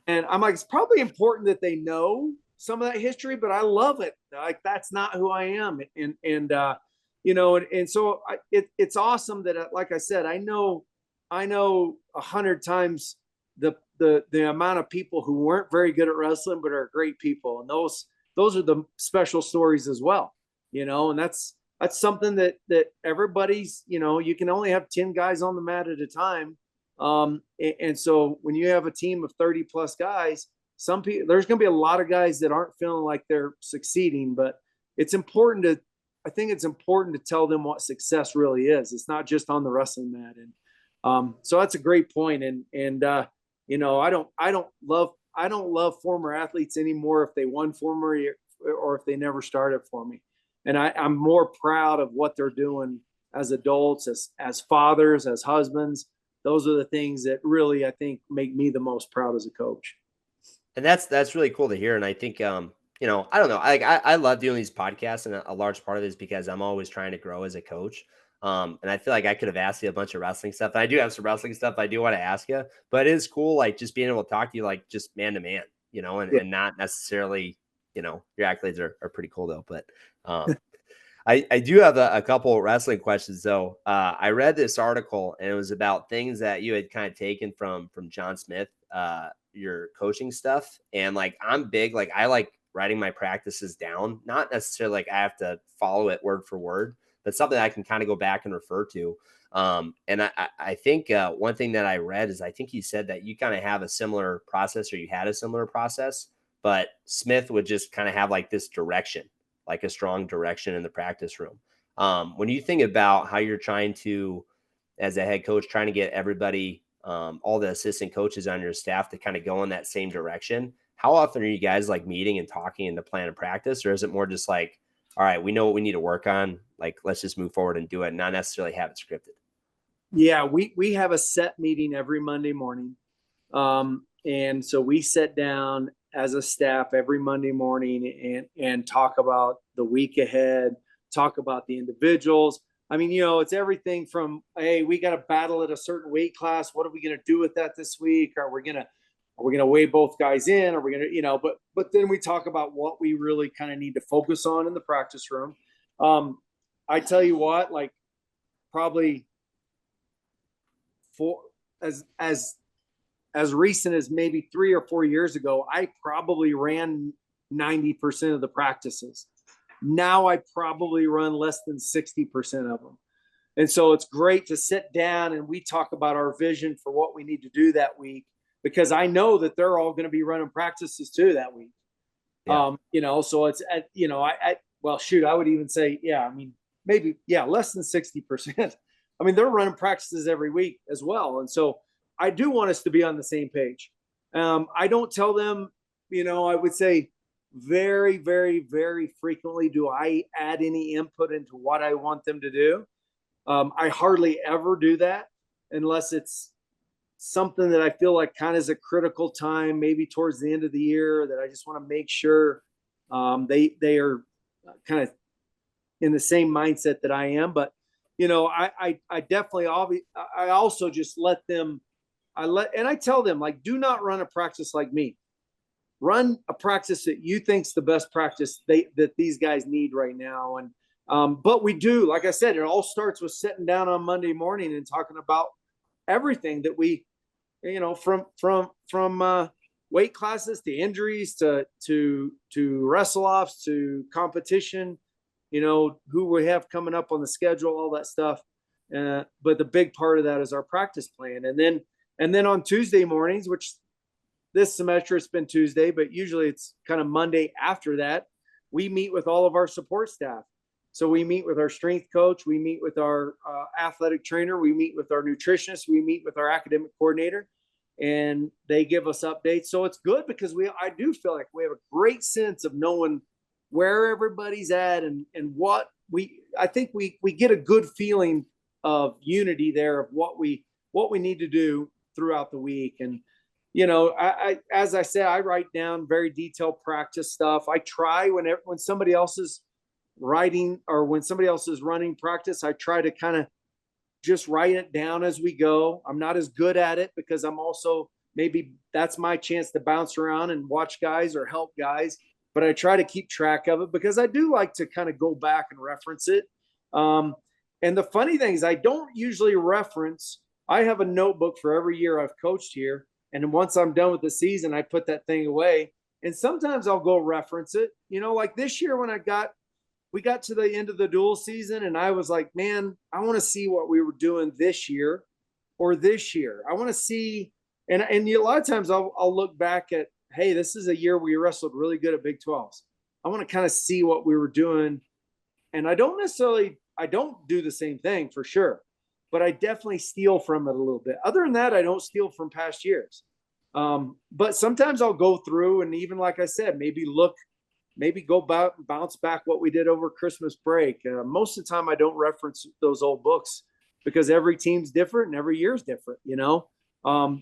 And I'm like, it's probably important that they know some of that history, but I love it. Like, that's not who I am. And so it's awesome that, like I said, I know 100 times the amount of people who weren't very good at wrestling, but are great people. And those are the special stories as well, and that's something that everybody's, you can only have 10 guys on the mat at a time. And so when you have a team of 30 plus guys, there's going to be a lot of guys that aren't feeling like they're succeeding, but I think it's important to tell them what success really is. It's not just on the wrestling mat. And so that's a great point. And I don't love former athletes anymore if they won for me or if they never started for me. And I'm more proud of what they're doing as adults, as fathers, as husbands. Those are the things that really, I think, make me the most proud as a coach. And that's really cool to hear. And I think, I don't know, I love doing these podcasts, and a large part of it is because I'm always trying to grow as a coach. And I feel like I could have asked you a bunch of wrestling stuff. And I do have some wrestling stuff I do want to ask you, but it is cool, like, just being able to talk to you, like, just man to man, Yeah. and not necessarily, your accolades are pretty cool though. But I do have a couple wrestling questions though. I read this article, and it was about things that you had kind of taken from John Smith, your coaching stuff. And like, I'm big, like, I like writing my practices down, not necessarily like I have to follow it word for word, but something I can kind of go back and refer to. And I think one thing that I read is, I think he said that you kind of have a similar process, or you had a similar process, but Smith would just kind of have like this direction, like a strong direction in the practice room. When you think about how you're trying to, as a head coach, trying to get everybody, all the assistant coaches on your staff to kind of go in that same direction, how often are you guys like meeting and talking in the plan of practice? Or is it more just like, all right, we know what we need to work on, like, let's just move forward and do it, not necessarily have it scripted? Yeah, we have a set meeting every Monday morning. And so we sit down as a staff every Monday morning and talk about the week ahead, talk about the individuals, I mean, it's everything from, hey, we got to battle at a certain weight class. What are we going to do with that this week? Are we gonna weigh both guys in? Are we gonna, but then we talk about what we really kind of need to focus on in the practice room. I tell you what, like probably for as recent as maybe 3 or 4 years ago, I probably ran 90% of the practices. Now I probably run less than 60% of them. And so it's great to sit down and we talk about our vision for what we need to do that week, because I know that they're all going to be running practices too that week. Yeah. So it's, well, shoot, I would even say, yeah, I mean, maybe, yeah, less than 60%. I mean, they're running practices every week as well. And so I do want us to be on the same page. I don't tell them, I would say very, very, very frequently do I add any input into what I want them to do. I hardly ever do that unless it's something that I feel like kind of is a critical time, maybe towards the end of the year, that I just want to make sure they are kind of in the same mindset that I am. But I definitely I also just let them and I tell them, like, do not run a practice like me. Run a practice that you think's the best practice that these guys need right now. And but we do, like I said, it all starts with sitting down on Monday morning and talking about everything that we, from weight classes to injuries to wrestle offs to competition, who we have coming up on the schedule, all that stuff. But the big part of that is our practice plan. And then on Tuesday mornings, which this semester it's been Tuesday, but usually it's kind of Monday after that, we meet with all of our support staff. So we meet with our strength coach, we meet with our athletic trainer, we meet with our nutritionist, we meet with our academic coordinator, and they give us updates. So it's good because I do feel like we have a great sense of knowing where everybody's at and what I think we get a good feeling of unity there of what we need to do throughout the week. And I as I said, I write down very detailed practice stuff. I try when somebody else is writing or when somebody else is running practice, I try to kind of just write it down as we go. I'm not as good at it because I'm also, maybe that's my chance to bounce around and watch guys or help guys, but I try to keep track of it because I do like to kind of go back and reference it. And the funny thing is I don't usually reference. I have a notebook for every year I've coached here. And once I'm done with the season, I put that thing away. And sometimes I'll go reference it. Like this year when we got to the end of the dual season and I was like, man, I want to see what we were doing this year or this year. I want to see, and a lot of times I'll look back at, hey, this is a year we wrestled really good at Big 12s. I want to kind of see what we were doing. And I don't do the same thing for sure, but I definitely steal from it a little bit. Other than that, I don't steal from past years. But sometimes I'll go through and even like I said, maybe go bounce back what we did over Christmas break. Most of the time I don't reference those old books because every team's different and every year's different,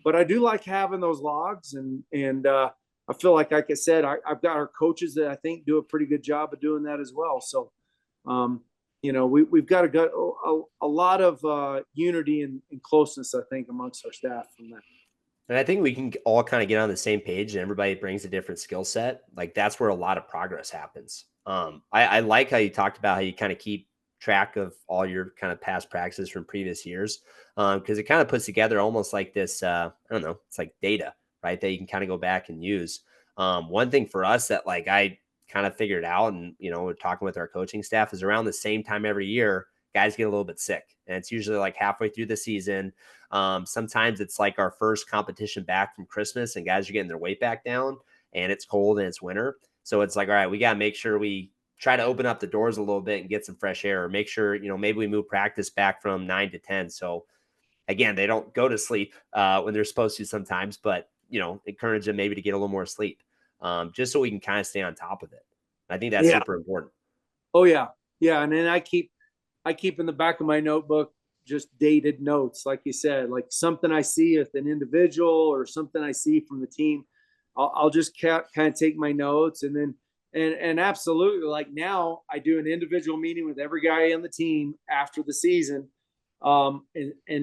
but I do like having those logs and I feel like I said, I've got our coaches that I think do a pretty good job of doing that as well. So, we've got a lot of unity and closeness, I think, amongst our staff from that. And I think we can all kind of get on the same page and everybody brings a different skill set. Like that's where a lot of progress happens. I like how you talked about how you kind of keep track of all your kind of past practices from previous years. Cause it kind of puts together almost like this, I don't know, it's like data, right? That you can kind of go back and use. One thing for us that like I kind of figured out and, we're talking with our coaching staff is around the same time every year, guys get a little bit sick and it's usually like halfway through the season. Sometimes it's like our first competition back from Christmas and guys are getting their weight back down and it's cold and it's winter. So it's like, all right, we got to make sure we try to open up the doors a little bit and get some fresh air or make sure, maybe we move practice back from 9 to 10. So again, they don't go to sleep when they're supposed to sometimes, but, encourage them maybe to get a little more sleep just so we can kind of stay on top of it. I think that's super important. Oh yeah. Yeah. And then I keep in the back of my notebook just dated notes, like you said, like something I see with an individual or something I see from the team. I'll just kind of take my notes and then And absolutely, like now I do an individual meeting with every guy on the team after the season. And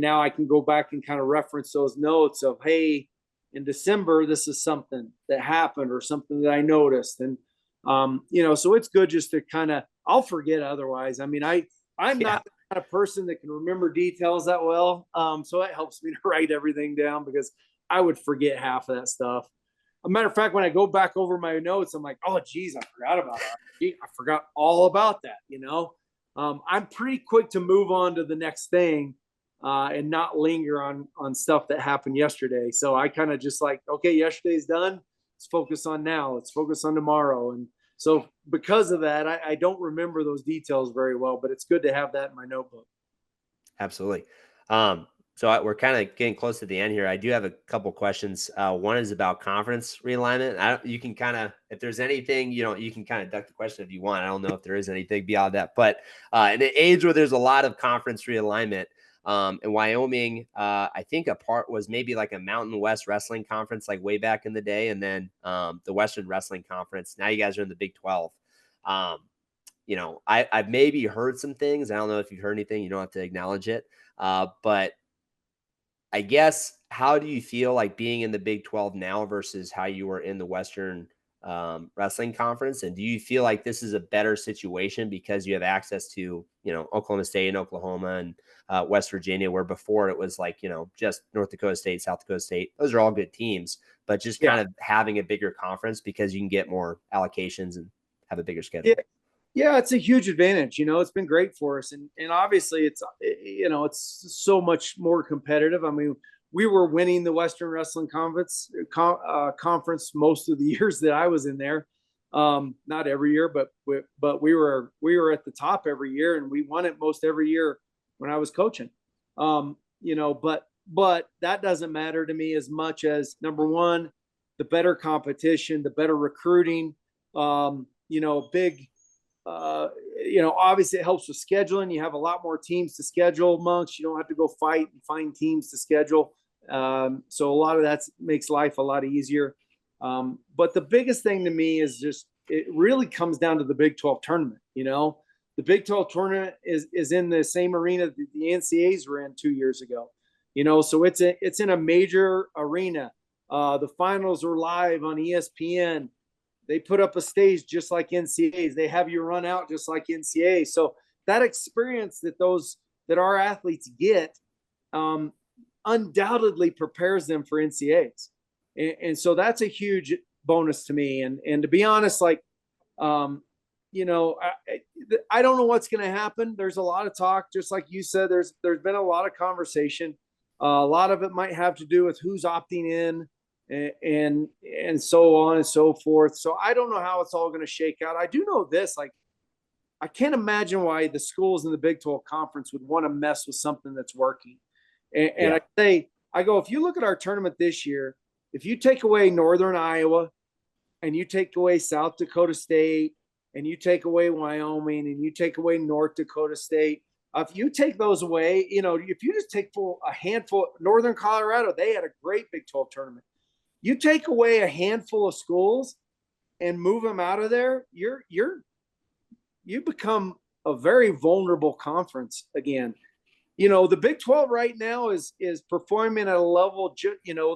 now I can go back and kind of reference those notes of, hey, in December, this is something that happened or something that I noticed. And, so it's good just to kind of, I'll forget otherwise. I mean, I'm Yeah. not the kind of person that can remember details that well. So it helps me to write everything down because I would forget half of that stuff. A matter of fact, when I go back over my notes, I'm like, oh, geez, I forgot about that. Gee, I forgot all about that. I'm pretty quick to move on to the next thing and not linger on stuff that happened yesterday. So I kind of just like, okay, yesterday's done. Let's focus on now. Let's focus on tomorrow. And so because of that, I don't remember those details very well, but it's good to have that in my notebook. Absolutely. We're kind of getting close to the end here. I do have a couple questions. One is about conference realignment. You can kind of, if there's anything, you can kind of duck the question if you want. I don't know if there is anything beyond that, but in an age where there's a lot of conference realignment, in Wyoming, I think a part was maybe like a Mountain West Wrestling Conference, like way back in the day, and then the Western Wrestling Conference. Now you guys are in the Big 12. Um, I've maybe heard some things. I don't know if you've heard anything. You don't have to acknowledge it. But I guess, how do you feel like being in the Big 12 now versus how you were in the Western Wrestling Conference? And do you feel like this is a better situation because you have access to, Oklahoma State and Oklahoma and West Virginia, where before it was like, just North Dakota State, South Dakota State. Those are all good teams, but just Yeah. kind of having a bigger conference because you can get more allocations and have a bigger Yeah. schedule. Yeah, it's a huge advantage. It's been great for us, and obviously it's so much more competitive. I mean, we were winning the Western Wrestling Conference most of the years that I was in there. Not every year, but we were at the top every year, and we won it most every year when I was coaching. But that doesn't matter to me as much as, number one, the better competition, the better recruiting. Big obviously it helps with scheduling. You have a lot more teams to schedule amongst. You don't have to go fight and find teams to schedule. So a lot of that makes life a lot easier. But the biggest thing to me is just, it really comes down to the Big 12 tournament. The Big 12 tournament is in the same arena that the NCAAs were in 2 years ago. So it's in a major arena. The finals are live on ESPN. They put up a stage just like NCAAs. They have you run out just like NCAAs. So that experience that our athletes get undoubtedly prepares them for NCAAs. And so that's a huge bonus to me. And to be honest, like, I don't know what's going to happen. There's a lot of talk, just like you said, there's been a lot of conversation. A lot of it might have to do with who's opting in, and so on and so forth. So I don't know how it's all going to shake out. I do know this, like, I can't imagine why the schools in the Big 12 conference would want to mess with something that's working. And Yeah. I go, if you look at our tournament this year, if you take away Northern Iowa and you take away South Dakota State and you take away Wyoming and you take away North Dakota State, if you take those away, if you just take a handful, Northern Colorado, they had a great Big 12 tournament. You take away a handful of schools and move them out of there, you become a very vulnerable conference again. The Big 12 right now is performing at a level,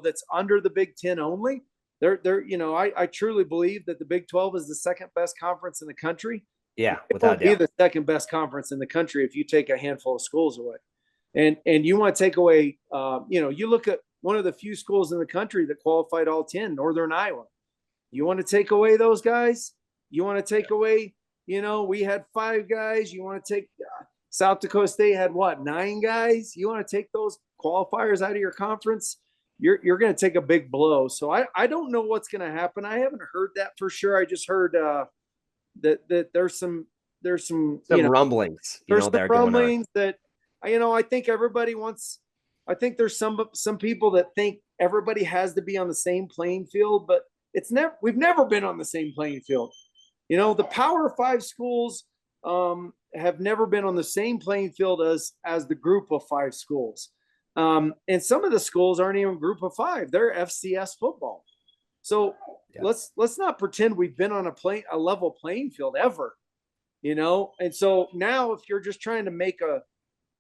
that's under the Big 10 only. I truly believe that the Big 12 is the second best conference in the country. Yeah, It without won't be doubt. the second best conference in the country if you take a handful of schools away. And you want to take away, you look at one of the few schools in the country that qualified all 10, Northern Iowa. You want to take away those guys? You want to take away, we had 5 guys. You want to take South Dakota State had what, 9 guys? You want to take those qualifiers out of your conference? You're going to take a big blow. So I don't know what's going to happen. I haven't heard that for sure. I just heard that there's some Rumblings, there's that some are going on. rumblings that I think everybody wants. I think there's some people that think everybody has to be on the same playing field, but we've never been on the same playing field. The Power 5 schools have never been on the same playing field as the Group of 5 schools. And some of the schools aren't even Group of 5; they're FCS football. So Yeah. let's not pretend we've been on a level playing field ever, you know? And so now if you're just trying to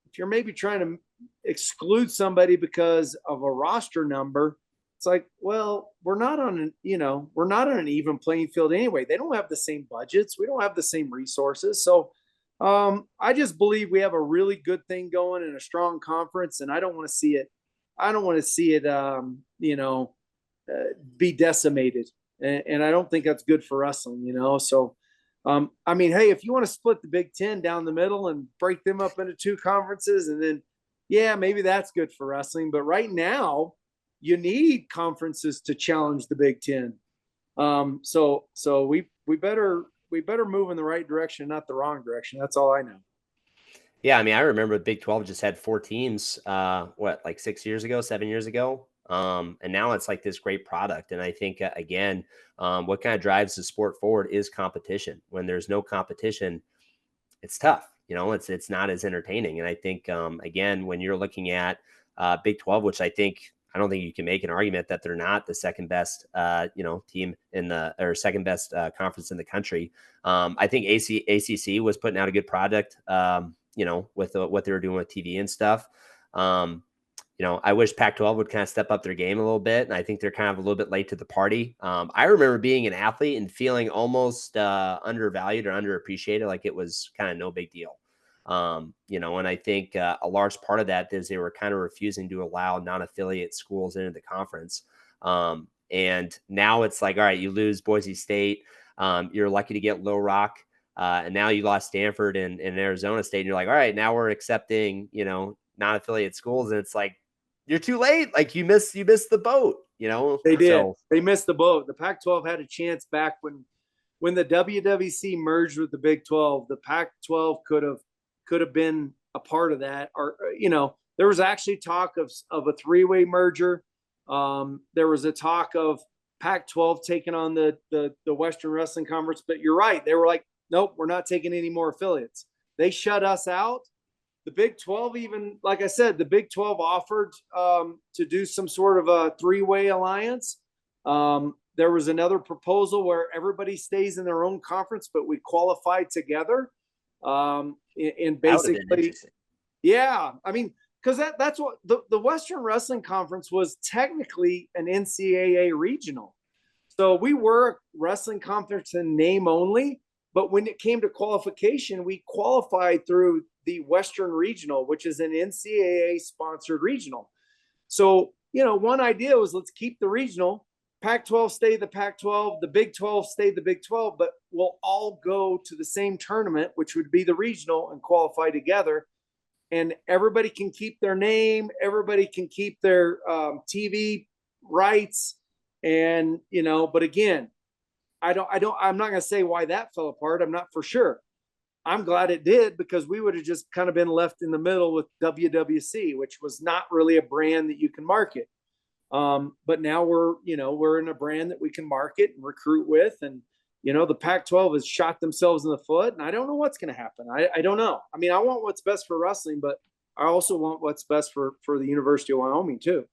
if you're maybe trying to exclude somebody because of a roster number, it's like, well, we're not on an even playing field anyway. They don't have the same budgets. We don't have the same resources. So I just believe we have a really good thing going in a strong conference, and I don't want to see it. I don't want to see it, be decimated, and I don't think that's good for wrestling. So I mean, hey, if you want to split the Big Ten down the middle and break them up into two conferences, and then, yeah, maybe that's good for wrestling. But right now, you need conferences to challenge the Big Ten. So we better move in the right direction, not the wrong direction. That's all I know. Yeah, I mean, I remember Big 12 just had 4 teams, like 6 years ago, 7 years ago? And now it's like this great product, and I think, again, what kinda drives the sport forward is competition. When there's no competition, it's tough, it's not as entertaining, and I think, again, when you're looking at, Big 12, which I don't think you can make an argument that they're not the second best, team in the or second best, conference in the country. I think ACC was putting out a good product, with what they were doing with TV and stuff. Um, I wish Pac-12 would kind of step up their game a little bit, and I think they're kind of a little bit late to the party. I remember being an athlete and feeling almost undervalued or underappreciated, like it was kind of no big deal. And I think a large part of that is they were kind of refusing to allow non-affiliate schools into the conference. And now it's like, all right, you lose Boise State, you're lucky to get Little Rock. And now you lost Stanford and Arizona State, and you're like, all right, now we're accepting, non-affiliate schools, and it's like you're too late. Like you missed the boat. They did. So They missed the boat. The Pac-12 had a chance back when the WWC merged with the Big 12. The Pac-12 could have been a part of that, or there was actually talk of a three-way merger. There was a talk of Pac-12 taking on the Western Wrestling Conference, but you're right. They were like, nope, we're not taking any more affiliates. They shut us out. The Big 12, even like I said, the Big 12 offered to do some sort of a three-way alliance. There was another proposal where everybody stays in their own conference, but we qualify together. And that would have been basically, interesting. yeah, I mean, because that's what the Western Wrestling Conference was technically an NCAA regional. So we were a wrestling conference in name only, but when it came to qualification, we qualified through the Western Regional, which is an NCAA sponsored regional. So, one idea was let's keep the regional, Pac-12 stay the Pac-12, the Big 12 stay the Big 12, but we'll all go to the same tournament, which would be the regional, and qualify together. And everybody can keep their name, everybody can keep their TV rights, and but again, I'm not going to say why that fell apart. I'm not for sure. I'm glad it did, because we would have just kind of been left in the middle with WWC, which was not really a brand that you can market. But now we're in a brand that we can market and recruit with, and the Pac-12 has shot themselves in the foot, and I don't know what's going to happen. I don't know. I mean, I want what's best for wrestling, but I also want what's best for the University of Wyoming too.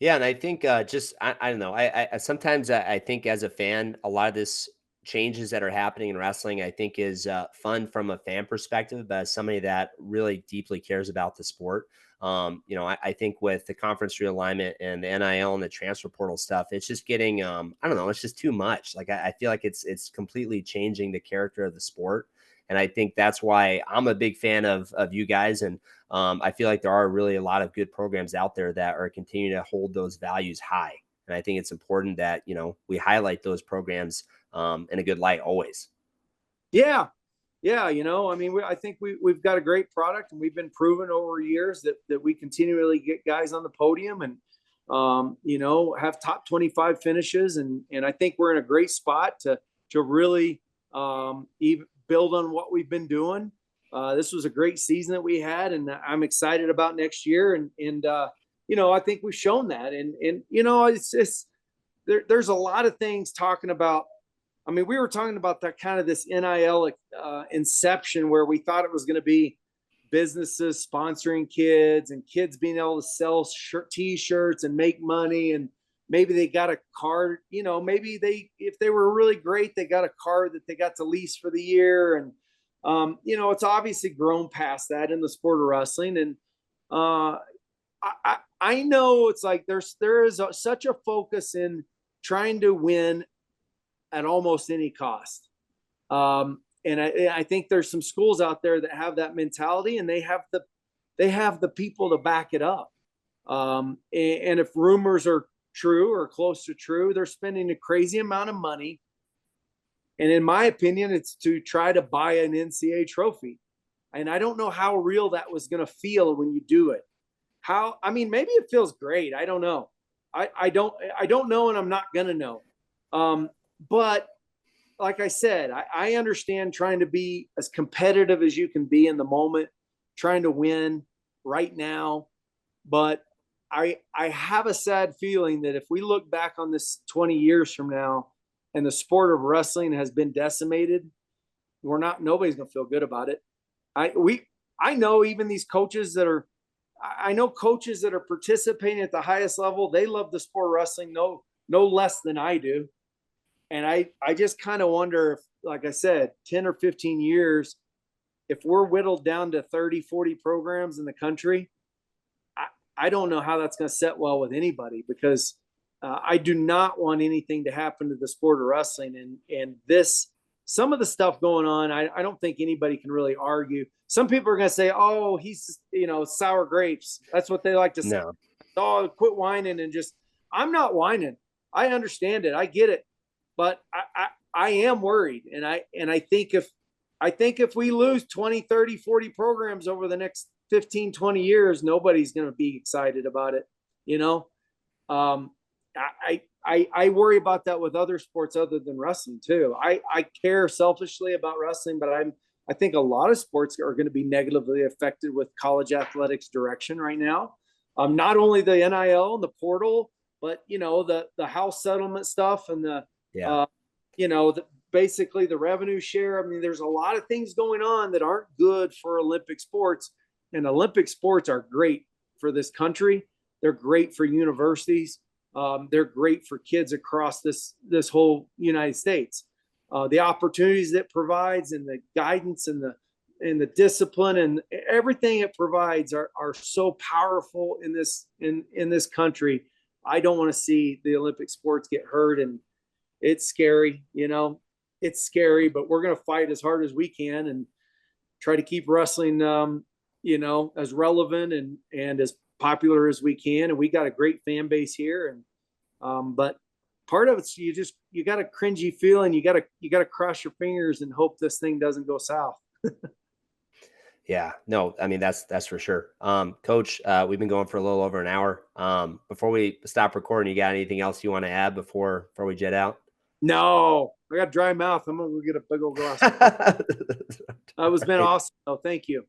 Yeah, and I think I don't know. I sometimes I think as a fan, a lot of this changes that are happening in wrestling, I think is fun from a fan perspective, but as somebody that really deeply cares about the sport, I think with the conference realignment and the NIL and the transfer portal stuff, it's just getting I don't know, it's just too much. Like I feel like it's completely changing the character of the sport. And I think that's why I'm a big fan of you guys. And I feel like there are really a lot of good programs out there that are continuing to hold those values high. And I think it's important that, we highlight those programs in a good light always. Yeah, yeah. I mean, I think we've got a great product, and we've been proven over years that we continually get guys on the podium and have top 25 finishes, and I think we're in a great spot to really even build on what we've been doing. This was a great season that we had, and I'm excited about next year. And I think we've shown that. And it's just there's a lot of things talking about. I mean, we were talking about that kind of this NIL inception, where we thought it was going to be businesses sponsoring kids and kids being able to sell T-shirts and make money. And maybe they got a card, maybe if they were really great, they got a card that they got to lease for the year. And, it's obviously grown past that in the sport of wrestling. And I know it's like there is such a focus in trying to win at almost any cost. And I think there's some schools out there that have that mentality, and they have the people to back it up. And if rumors are true or close to true, they're spending a crazy amount of money. And in my opinion, it's to try to buy an NCAA trophy. And I don't know how real that was going to feel when you do it. Maybe it feels great. I don't know. I don't know, and I'm not going to know. But like I said, I understand trying to be as competitive as you can be in the moment, trying to win right now. But I have a sad feeling that if we look back on this 20 years from now and the sport of wrestling has been decimated, nobody's going to feel good about it. I know even these coaches I know coaches that are participating at the highest level, they love the sport of wrestling no less than I do. And I just kind of wonder if, like I said, 10 or 15 years, if we're whittled down to 30, 40 programs in the country, I don't know how that's going to set well with anybody, because I do not want anything to happen to the sport of wrestling. And some of the stuff going on, I don't think anybody can really argue. Some people are going to say, oh, he's, sour grapes. That's what they like to say. No. Oh, quit whining. I'm not whining. I understand it. I get it. But I am worried. And I think if we lose 20, 30, 40 programs over the next 15, 20 years, nobody's going to be excited about it. I worry about that with other sports other than wrestling too. I care selfishly about wrestling, but I think a lot of sports are going to be negatively affected with college athletics direction right now. Not only the NIL and the portal, but the house settlement stuff and basically the revenue share. I mean, there's a lot of things going on that aren't good for Olympic sports, and Olympic sports are great for this country. They're great for universities. They're great for kids across this whole United States. The opportunities it provides, and the guidance, and the discipline, and everything it provides are so powerful in this country. I don't want to see the Olympic sports get hurt, and it's scary. It's scary, but we're going to fight as hard as we can and try to keep wrestling, as relevant and as popular as we can. And we got a great fan base here. And, but part of it's, you got a cringy feeling. You got to cross your fingers and hope this thing doesn't go south. Yeah, no, I mean, that's for sure. Coach, we've been going for a little over an hour. Before we stop recording, you got anything else you want to add before we jet out? No, I got dry mouth. I'm going to go get a big old glass. It was been awesome. Oh, thank you.